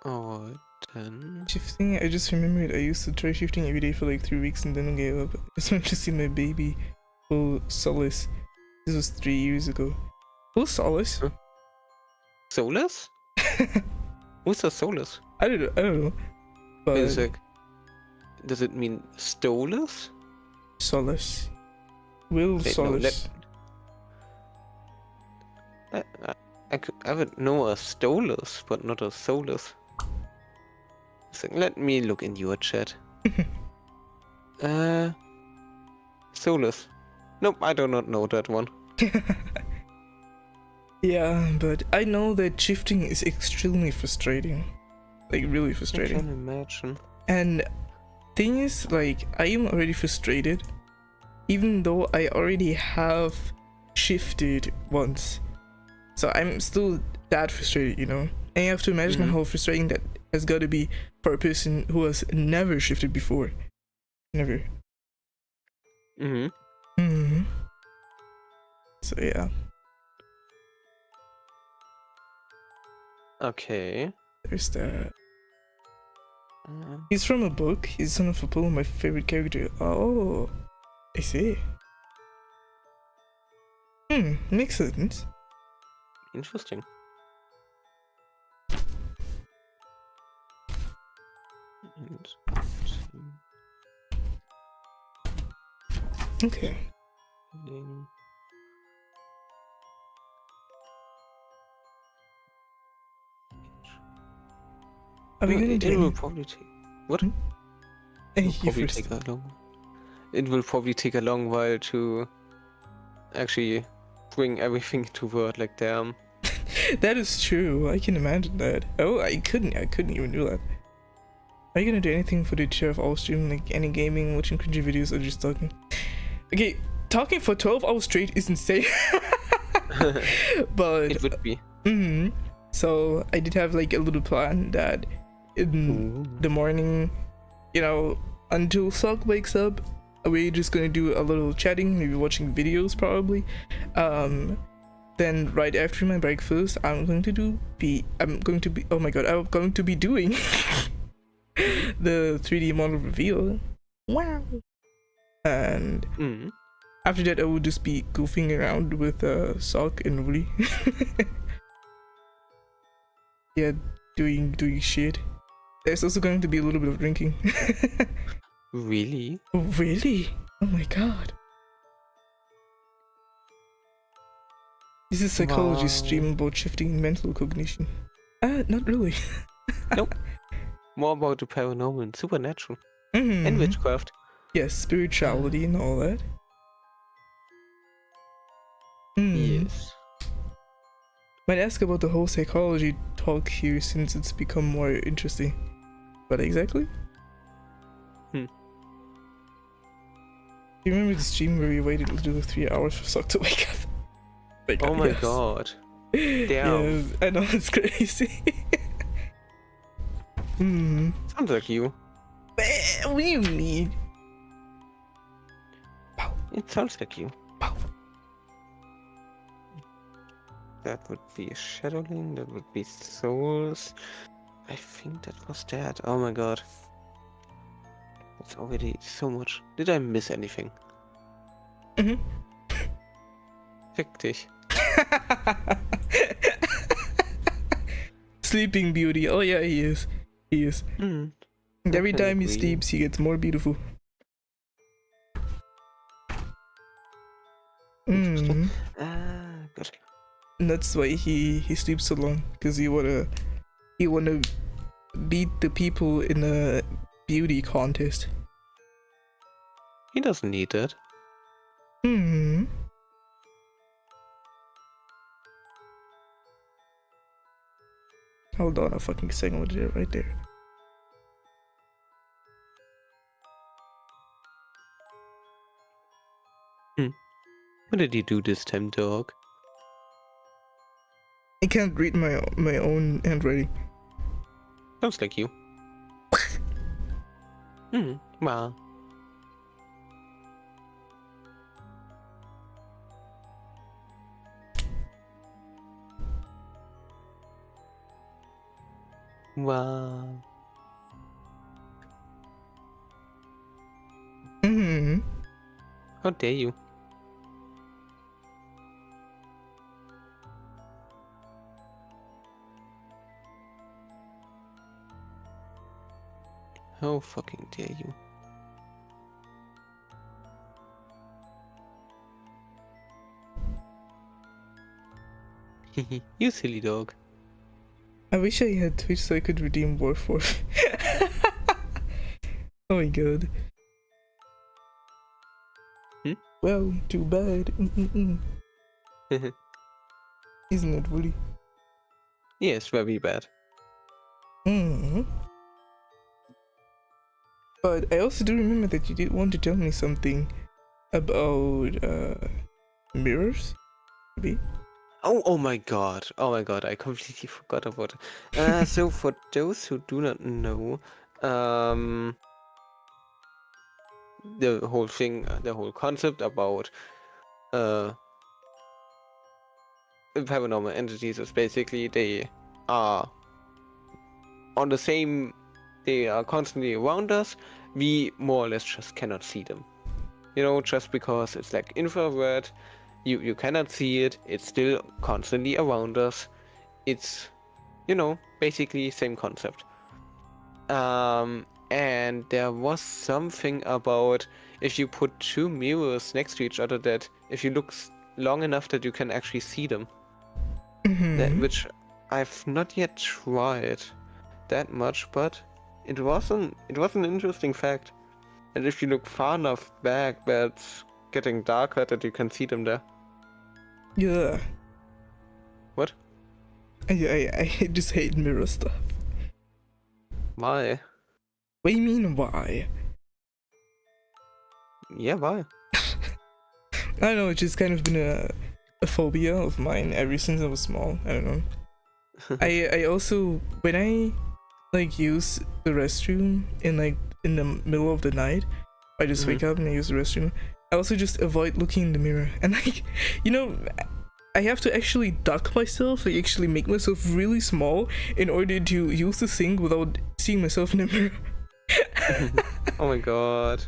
Alright then. Shifting, I just remembered I used to try shifting every day for like 3 weeks and then gave up. I just wanted to see my baby. Oh, Solace. This was 3 years ago. Who's Solace? Huh? Solus? Who's a Solus? I don't know. But Wait a sec. Does it mean Stolus? Solace. Will Wait, Solace. No, I would know a Stolus, but not a Solus. So let me look in your chat. Solus. Nope, I do not know that one. Yeah, but I know that shifting is extremely frustrating. Like, really I frustrating. can imagine. And thing is, like, I am already frustrated, even though I already have shifted once. So I'm still that frustrated, you know? And you have to imagine how frustrating that has got to be for a person who has never shifted before. Never. So yeah. Okay. There's that. He's from a book. He's son of a bull, my favorite character. Oh, I see. Makes sense. Interesting. Okay. Are we gonna do it will any- probably take what? Hmm? It will You probably first. take a long. It will probably take a long while to actually bring everything to word like damn. That is true. I can imagine that. Oh, I couldn't even do that. Are you gonna do anything for the chair of all stream, like any gaming, watching cringy videos, or just talking? Okay, talking for 12 hours straight is insane. But It would be. So I did have like a little plan that in the morning, you know, until Sock wakes up, we're just gonna do a little chatting, maybe watching videos probably. Then right after my breakfast, I'm going to be doing the 3D model reveal. Wow. And after that, I will just be goofing around with Sock and Wooly. Yeah, doing shit. There's also going to be a little bit of drinking. Really? Oh, really? Oh my god. This is psychology Wow. stream about shifting mental cognition. Not really. Nope. More about the paranormal and supernatural. And witchcraft. Yes, spirituality and all that. Yes. Might ask about the whole psychology talk here since it's become more interesting. What exactly? Do you remember the stream where we waited literally 3 hours for Sock to wake up? Oh my yes. god. Damn. Yes, I know, it's crazy. Sounds like you. What do you mean? It sounds like you. Pow. That would be Shadowling, that would be Souls. I think that was that. Oh my god. It's already so much. Did I miss anything? Fick dich. Sleeping Beauty. Oh yeah, he is. He is. Every time he Definitely. sleeps, he gets more beautiful. Good. And that's why he sleeps so long, because he wanna beat the people in a beauty contest. He doesn't need that. Hold on a fucking second, what did it right there? What did he do this time, dog? I can't read my own handwriting. Sounds like you. Wow. Wow. How dare you? How fucking dare you? You silly dog. I wish I had Twitch so I could redeem worf. Oh my god. Well, too bad. Isn't it, Woody? Yes, very bad. But I also do remember that you did want to tell me something about mirrors, maybe? Oh my god. Oh my god, I completely forgot about it. So for those who do not know, the whole thing, the whole concept about paranormal entities is basically they are on the same, they are constantly around us, we more or less just cannot see them. You know, just because it's like infrared, you cannot see it, it's still constantly around us. It's, you know, basically same concept. And there was something about if you put two mirrors next to each other that if you look long enough that you can actually see them. Which I've not yet tried that much, but it was an interesting fact. And if you look far enough back, that's getting darker that you can see them there. Yeah. What? I just hate mirror stuff. Why? What do you mean, why? Yeah, why? I don't know, it's just kind of been a phobia of mine ever since I was small. I don't know. I also, when I like use the restroom in the middle of the night, I just wake up and I use the restroom. I also just avoid looking in the mirror, and like, you know, I have to actually duck myself, like actually make myself really small in order to use the sink without seeing myself in the mirror. Oh my god.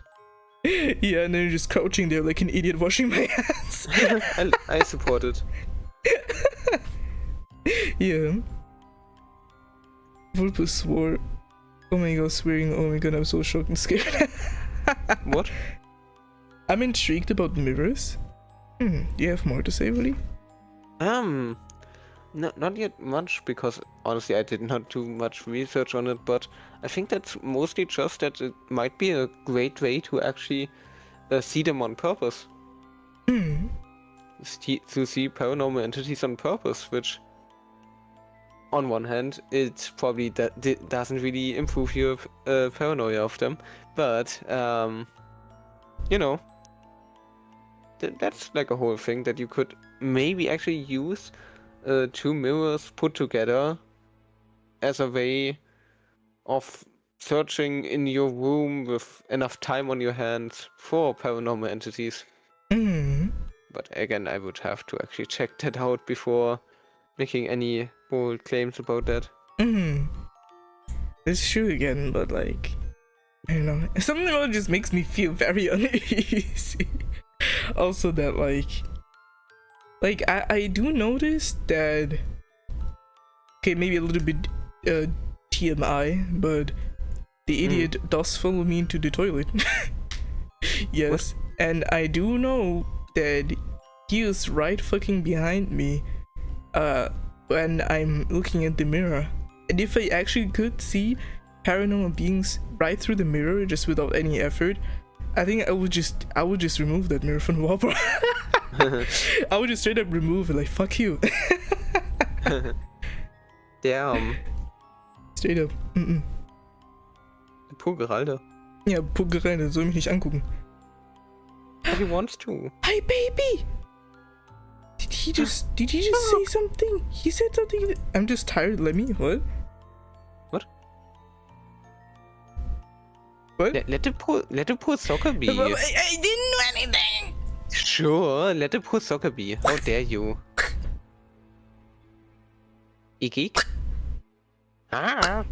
Yeah, and then just crouching there like an idiot washing my hands. I support it. Yeah. Vulpus swore. Oh my god, swearing. Oh my god, I'm so shocked and scared. What? I'm intrigued about mirrors. Do you have more to say, really? Not yet much, because honestly I did not do much research on it, but I think that's mostly just that it might be a great way to actually see them on purpose. To see paranormal entities on purpose, which on one hand it probably doesn't really improve your paranoia of them, but you know, that's like a whole thing that you could maybe actually use two mirrors put together as a way of searching in your room with enough time on your hands for paranormal entities. But again, I would have to actually check that out before making any bold claims about that. It's true again, but like, I don't know, something about it just makes me feel very uneasy. Also that like I do notice that, okay, maybe a little bit TMI, but the idiot does follow me into the toilet. Yes. What? And I do know that he is right fucking behind me when I'm looking at the mirror. And if I actually could see paranormal beings right through the mirror just without any effort, I think I would just remove that mirror from the wall. I would just straight up remove it, like, fuck you. Damn. Straight up. Pugeralter. Ja, Pugeralter, soll mich nicht angucken. But he wants to. Hi, baby! Did he just say something? He said something. I'm just tired, Lemmy. What? What? What? Let the poor soccer be. I didn't do anything. Sure, let the poor soccer be. How dare you? Iki? Ah!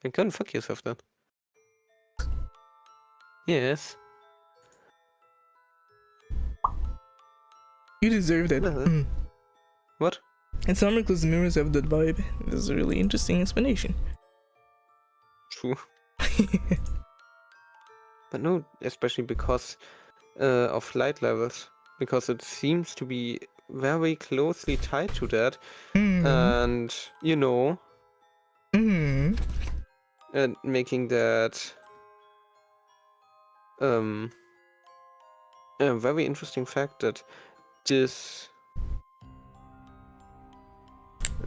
You can't fuck yourself then. Yes. You deserve that. Mm. What? And some reckless mirrors have that vibe. This is a really interesting explanation. True. But no, especially because of light levels. Because it seems to be very closely tied to that. And, you know, and making that a very interesting fact that this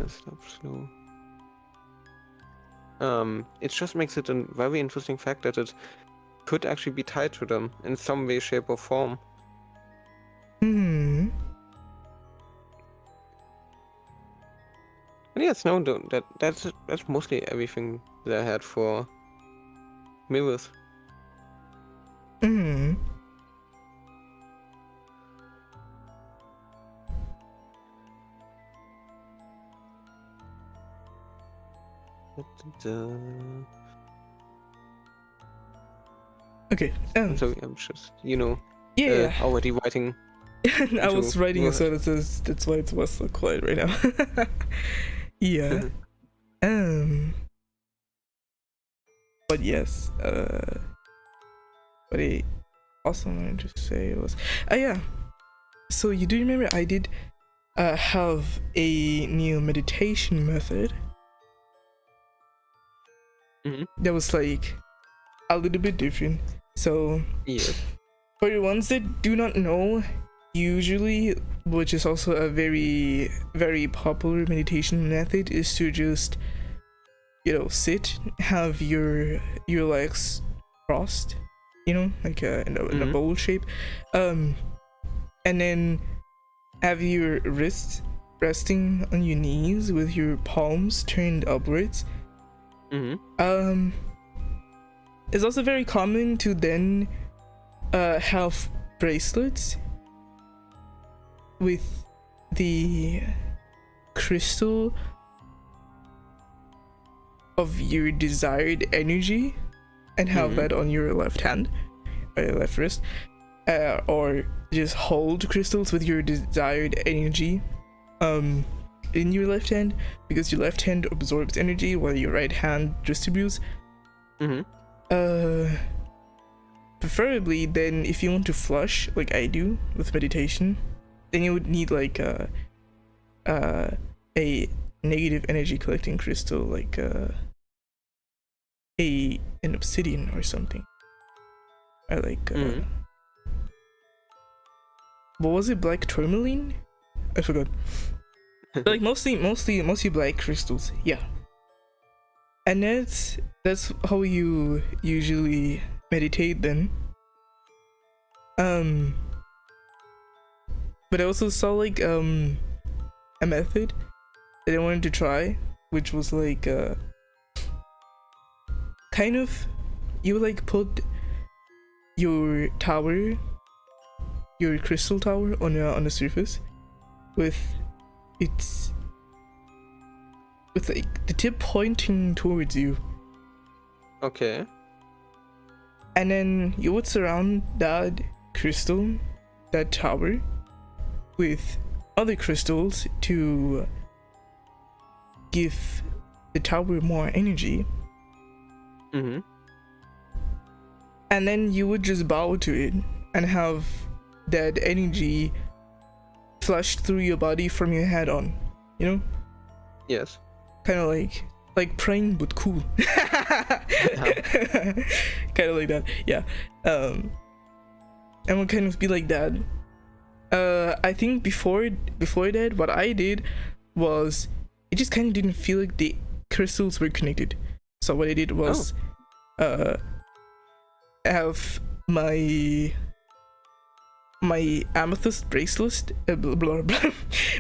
stop slow. It just makes it a very interesting fact that it could actually be tied to them in some way, shape, or form. And yes, no, that's mostly everything that I had for mirrors. Okay. So I'm just, you know, yeah. already writing. I was writing a sentence. That's why it was so quiet right now. Yeah. But yes. What I also wanted to say was, yeah. So you do remember I did have a new meditation method. That was like a little bit different. So for the ones that do not know, usually, which is also a very, very popular meditation method, is to just, you know, sit, have your legs crossed, you know, like in a bowl shape, and then have your wrists resting on your knees with your palms turned upwards. It's also very common to then have bracelets with the crystal of your desired energy and have that on your left hand or your left wrist, or just hold crystals with your desired energy in your left hand, because your left hand absorbs energy while your right hand distributes. Preferably then, if you want to flush like I do with meditation, then you would need like a negative energy collecting crystal, like an obsidian or something. I like what was it, black tourmaline? I forgot. Like mostly black crystals, yeah. And that's how you usually meditate then. But I also saw like a method that I wanted to try, which was like kind of, you like put your tower, your crystal tower on a surface with like the tip pointing towards you. Okay. And then you would surround that crystal, that tower, with other crystals to give the tower more energy. And then you would just bow to it and have that energy flushed through your body from your head on, you know? Yes. Kind of like praying, but cool. Kind of like that, yeah. And would kind of be like that. I think before that, what I did was, it just kind of didn't feel like the crystals were connected. So what I did was have my amethyst bracelet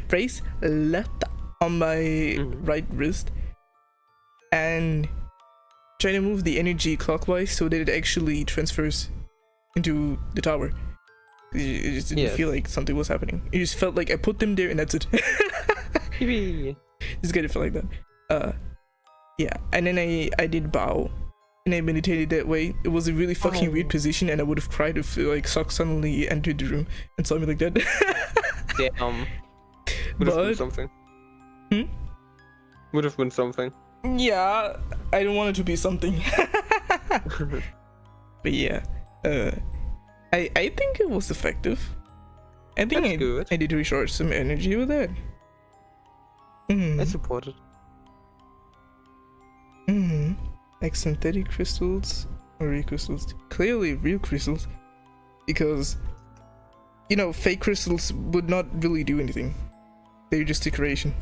bracelet on my right wrist, and trying to move the energy clockwise so that it actually transfers into the tower. It just didn't feel like something was happening. It just felt like I put them there and that's it. Just kind of felt like that. Yeah, and then I did bow and I meditated that way. It was a really fucking weird position, and I would have cried if like Sok suddenly entered the room and saw me like that. Damn. Would have been something. Would have been something. Yeah, I don't want it to be something. But yeah, I think it was effective. I think I did recharge some energy with that. I support it. Like synthetic crystals or real crystals? Clearly real crystals, because you know fake crystals would not really do anything. They're just decoration.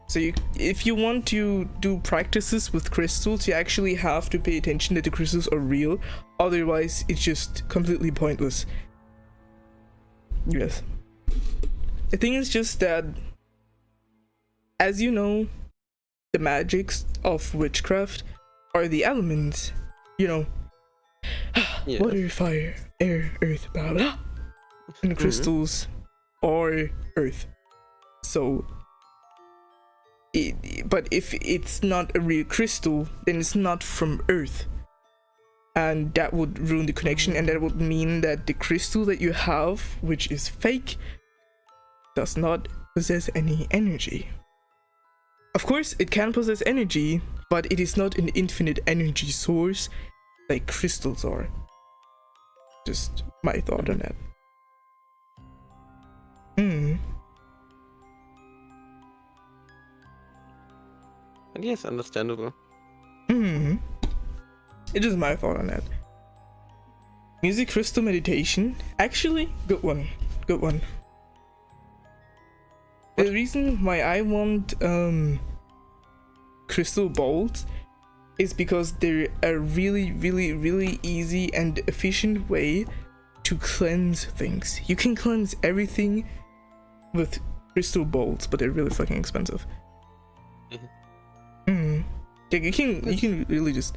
So if you want to do practices with crystals, you actually have to pay attention that the crystals are real. Otherwise, it's just completely pointless. Yes. The thing is just that, as you know, the magics of witchcraft are the elements, you know, water, fire, air, earth, blah blah, and the crystals are earth. So, but if it's not a real crystal, then it's not from earth, and that would ruin the connection, and that would mean that the crystal that you have, which is fake, does not possess any energy. Of course, it can possess energy, but it is not an infinite energy source like crystals are. Just my thought on that. And yes, understandable. It is my thought on that. Music crystal meditation. Actually, good one. Good one. The reason why I want crystal bowls is because they're a really easy and efficient way to cleanse things. You can cleanse everything with crystal bowls, but they're really fucking expensive. Yeah, you can really just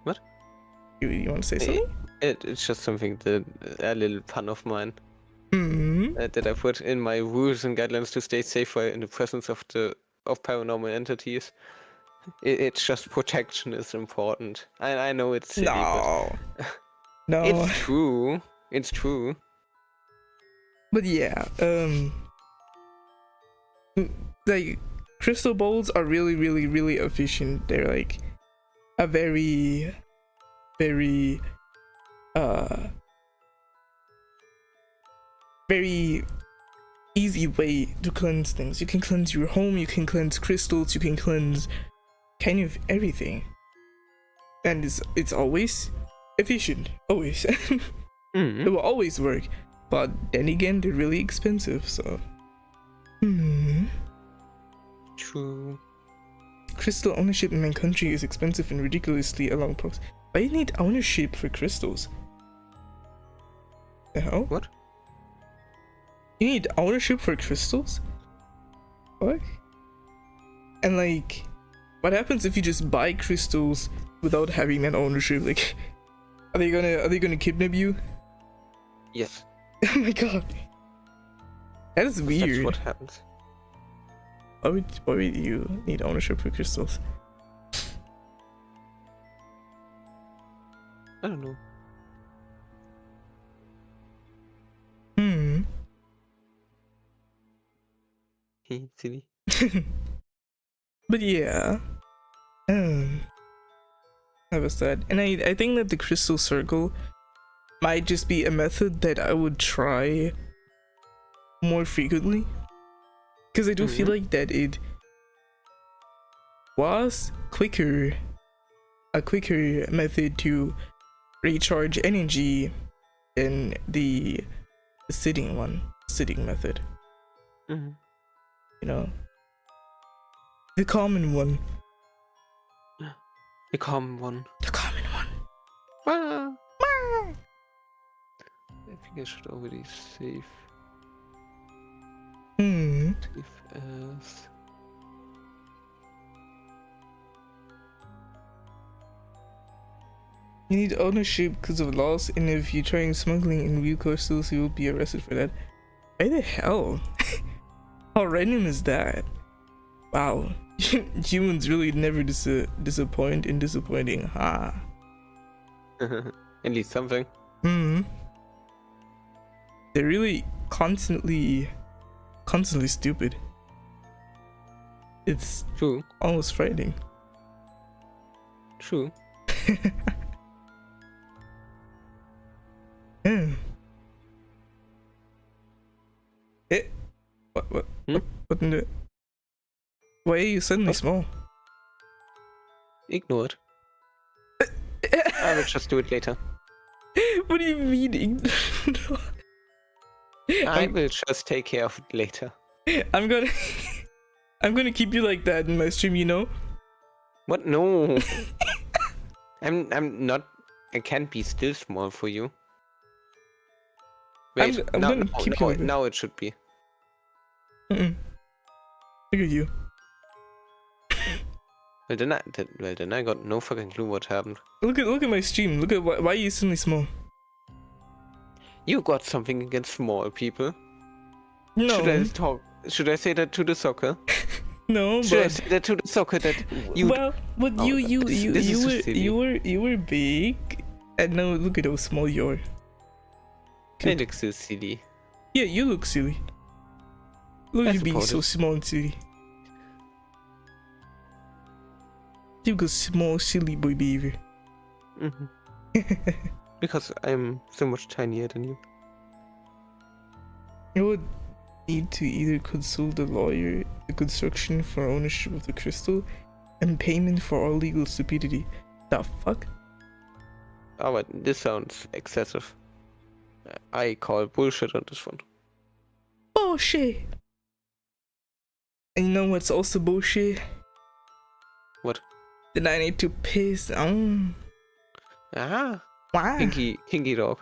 What? You want to say something? It's just something that a little pun of mine. That I put in my rules and guidelines to stay safer in the presence of paranormal entities. It's just protection is important. I know it's silly, No. but No. it's true. It's true. But yeah, like crystal bowls are really efficient. They're like a very easy way to cleanse things. You can cleanse your home, you can cleanse crystals, you can cleanse kind of everything, and it's always efficient. Always. It will always work, but then again they're really expensive, so True. Crystal ownership in my country is expensive and ridiculously a long process. Why do you need ownership for crystals? The hell? What? You need ownership for crystals? What? And like, what happens if you just buy crystals without having that ownership? Like, are they gonna kidnap you? Yes. Oh my god. That is weird. That's what happens. Why would you need ownership for crystals? I don't know. Silly. But yeah. That was that. And I think that the crystal circle might just be a method that I would try more frequently, because I do feel like that it was a quicker method to recharge energy than the sitting method. You know, the common one. The common one. Ah. I think I should already save. Save as. You need ownership because of laws, and if you're trying smuggling in real crystals, you will be arrested for that. Why the hell? How random is that? Wow. Humans really never disappoint in disappointing, huh? At least something. Hmm. They're really constantly stupid. It's True. almost frightening. True. Yeah. What in the... Why are you suddenly small? Ignore it. I will just do it later. What do you mean ignore? I will just take care of it later. I'm gonna keep you like that in my stream, you know? What? No. I'm not. I can't be still small for you. Wait, I'm gonna keep you like that. now it should be. Look at you. Well then I got no fucking clue what happened. Look at my stream. Look at why are you suddenly small? You got something against small people. No. Should I say that to the soccer? No, Should I but say that to the soccer that you? well, but Oh, you were big, and now look at how small you are. It looks so silly. Yeah, you look silly. Look at you being so suppose. small and silly. Typical small, silly boy behavior. Because I'm so much tinier than you. You would need to either consult a lawyer, the construction for ownership of the crystal, and payment for all legal stupidity. The fuck? Oh, but this sounds excessive. I call bullshit on this one. Bullshit! And you know what's also bullshit? What? That I need to piss on. Ah, Why? kinky dog.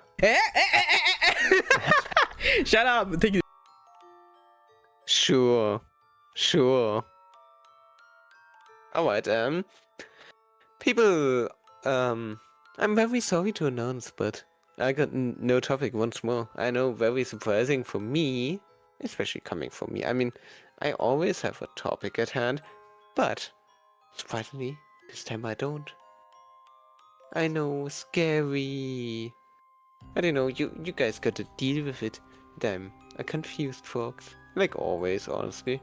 Shut up! Thank you. Sure. Alright, people, I'm very sorry to announce, but I got no topic once more. I know, very surprising for me, especially coming from me. I mean, I always have a topic at hand, but surprisingly, this time I don't. I know, scary. I don't know, you guys got to deal with it. I'm a confused fox. Like always, honestly.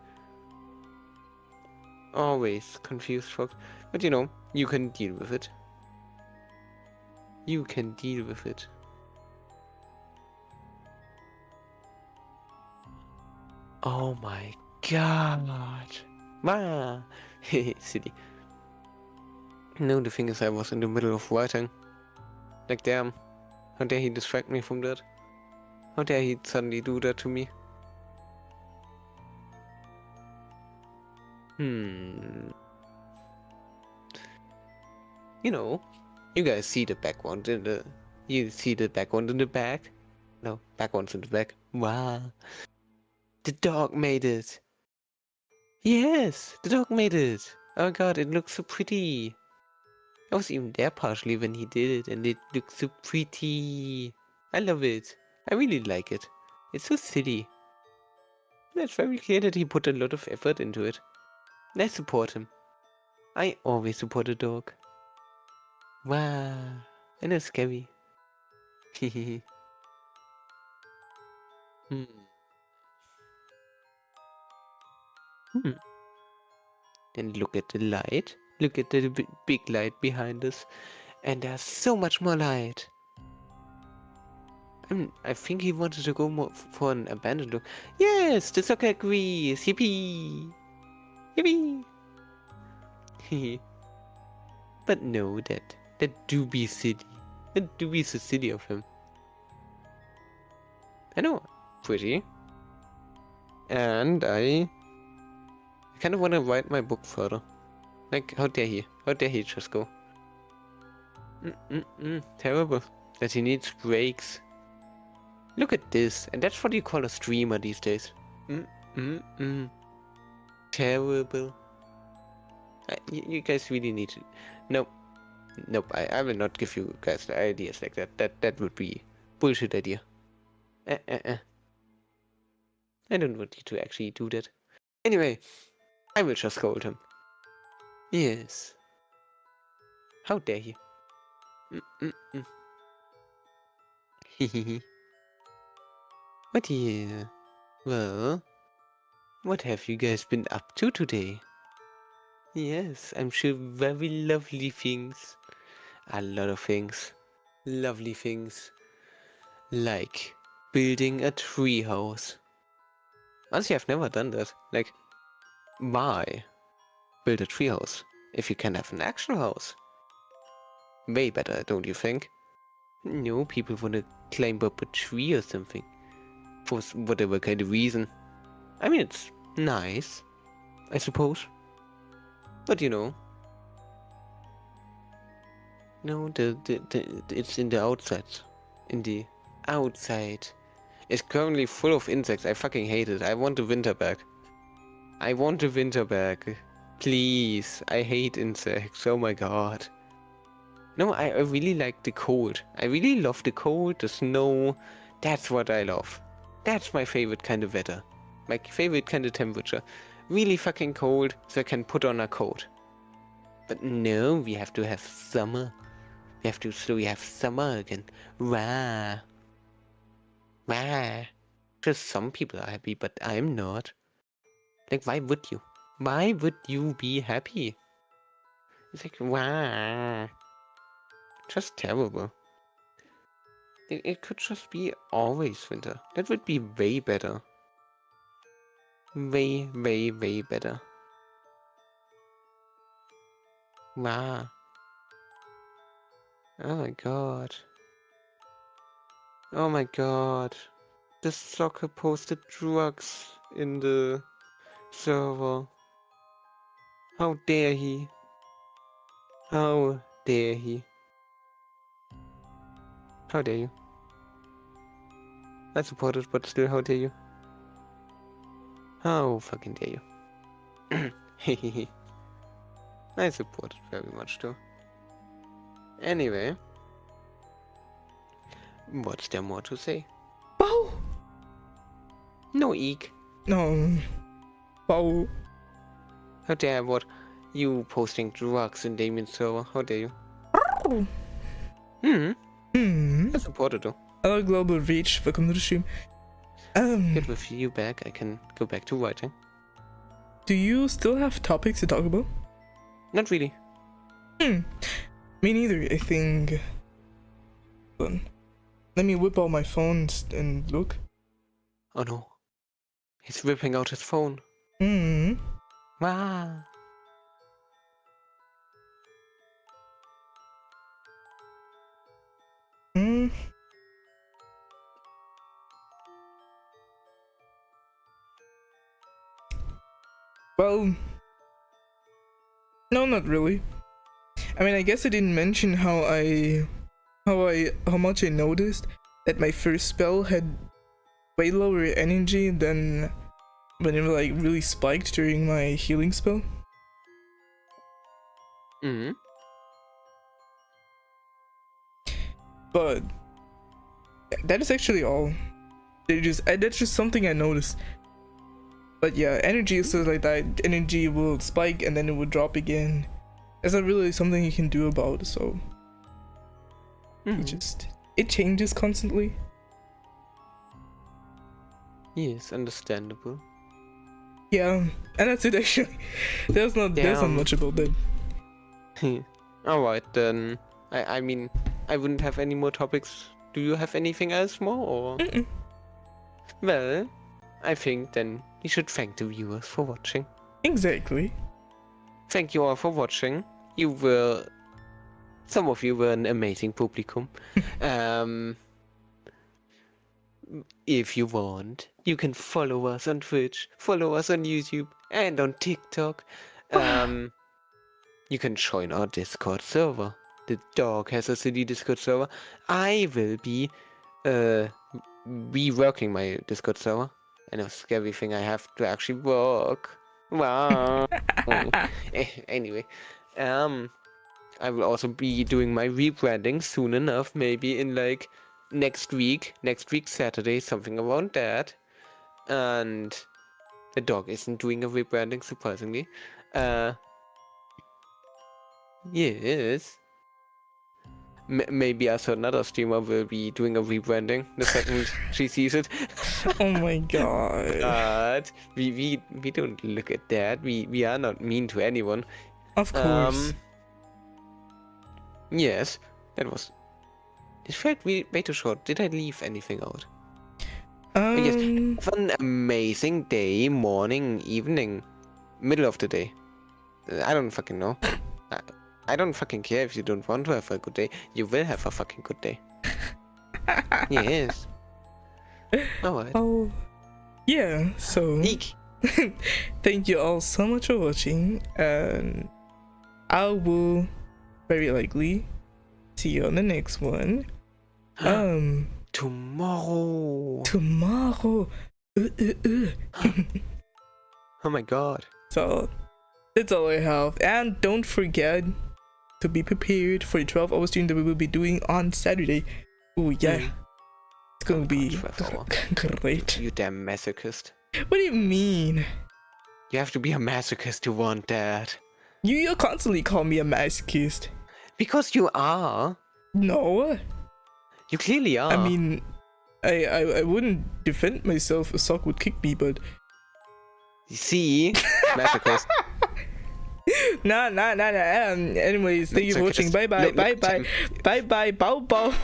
Always confused fox. But you know, you can deal with it. You can deal with it. Oh my god. Wow. Silly. No, the thing is I was in the middle of writing. Like damn. How dare he distract me from that? How dare he suddenly do that to me? You know, you guys see the background in the... You see the background in the back? No, background's in the back. Wow. The dog made it. Yes, the dog made it. Oh god, it looks so pretty. I was even there partially when he did it, and it looks so pretty. I love it. I really like it. It's so silly. And it's very clear that he put a lot of effort into it. And I support him. I always support a dog. Wow. I know, scary. Hehehe. Then look at the light. Look at the big light behind us. And there's so much more light. I think he wanted to go more for an abandoned look. Yes, the soccer agrees. Yippee! Yippee! Hehe. But no, that do be silly. That do be so silly of him. I know, pretty. And I kind of want to write my book further. Like, how dare he? How dare he just go? Terrible. That he needs breaks. Look at this. And that's what you call a streamer these days. Terrible. You guys really need to... No. Nope, I will not give you guys ideas like that. That would be bullshit idea. I don't want you to actually do that. Anyway, I will just scold him. Yes. How dare you? Hehe. What yeah? Well, what have you guys been up to today? Yes, I'm sure very lovely things. A lot of things. Lovely things. Like building a tree house. Honestly, I've never done that. Like, why build a tree house if you can have an actual house? Way better, don't you think? No, people want to climb up a tree or something. For whatever kind of reason. I mean, it's nice, I suppose. But you know. No, it's in the outside. In the outside. It's currently full of insects. I fucking hate it. I want the winter back. I want the winter back. Please. I hate insects. Oh my god. No, I really like the cold. I really love the cold, the snow. That's what I love. That's my favorite kind of weather. My favorite kind of temperature. Really fucking cold, so I can put on a coat. But no, we have to have summer. We have to slowly have summer again. Rah. Rah. Just some people are happy, but I'm not. Like, why would you? Why would you be happy? It's like, rah. Just terrible. It could just be always winter. That would be way better. Way, way, way better. Wow. Oh my god. Oh my god. The soccer posted drugs in the server. How dare he? How dare he? How dare you? I support it, but still, how dare you? How fucking dare you? Hehehe. I support it very much too. Anyway. What's there more to say? Wow. No eek. No. Wow. How dare what? You posting drugs in Damian's server? How dare you? I support it though. Hello, Global Reach. Welcome to the stream. Get with you back. I can go back to writing. Do you still have topics to talk about? Not really. Me neither, I think. Hold on. Let me whip out my phone and look. Oh no. He's whipping out his phone. Wow. Well, no, not really. I mean, I guess I didn't mention how much I noticed that my first spell had way lower energy than when it like really spiked during my healing spell. But that is actually all. That's just something I noticed. But yeah, energy is sort of like that. Energy will spike and then it will drop again. There's not really something you can do about it, so it changes constantly. Yes, understandable. Yeah, and that's it actually. There's not much about that. Alright then. I mean, I wouldn't have any more topics. Do you have anything else more or? Well, I think then you should thank the viewers for watching. Exactly. Thank you all for watching. Some of you were an amazing publicum. If you want, you can follow us on Twitch, follow us on YouTube, and on TikTok. You can join our Discord server. The dog has a city Discord server. I will be reworking my Discord server. I know, scary thing I have to actually work. Wow. Anyway, I will also be doing my rebranding soon enough, maybe in like next week Saturday, something around that. And the dog isn't doing a rebranding, surprisingly. Yes. Maybe also another streamer will be doing a rebranding the second she sees it. Oh my god. But we don't look at that. We are not mean to anyone. Of course. Yes, that was. It felt way too short. Did I leave anything out? Yes. Have an amazing day, morning, evening, middle of the day. I don't fucking know. I don't fucking care if you don't want to have a good day. You will have a fucking good day. Yes. Alright. Oh, yeah. So, Eek. thank you all so much for watching, and I will very likely see you on the next one. Tomorrow. Oh my god. So that's all I have, and don't forget to be prepared for the 12-hour stream that we will be doing on Saturday. Oh yeah, it's gonna be great. You damn masochist. What do you mean? You have to be a masochist to want that. You constantly call me a masochist. Because you are. No. You clearly are. I mean, I wouldn't defend myself. A sock would kick me, but. See, masochist. Nah. Anyways, thank you for watching. Bye bye. Bow bow.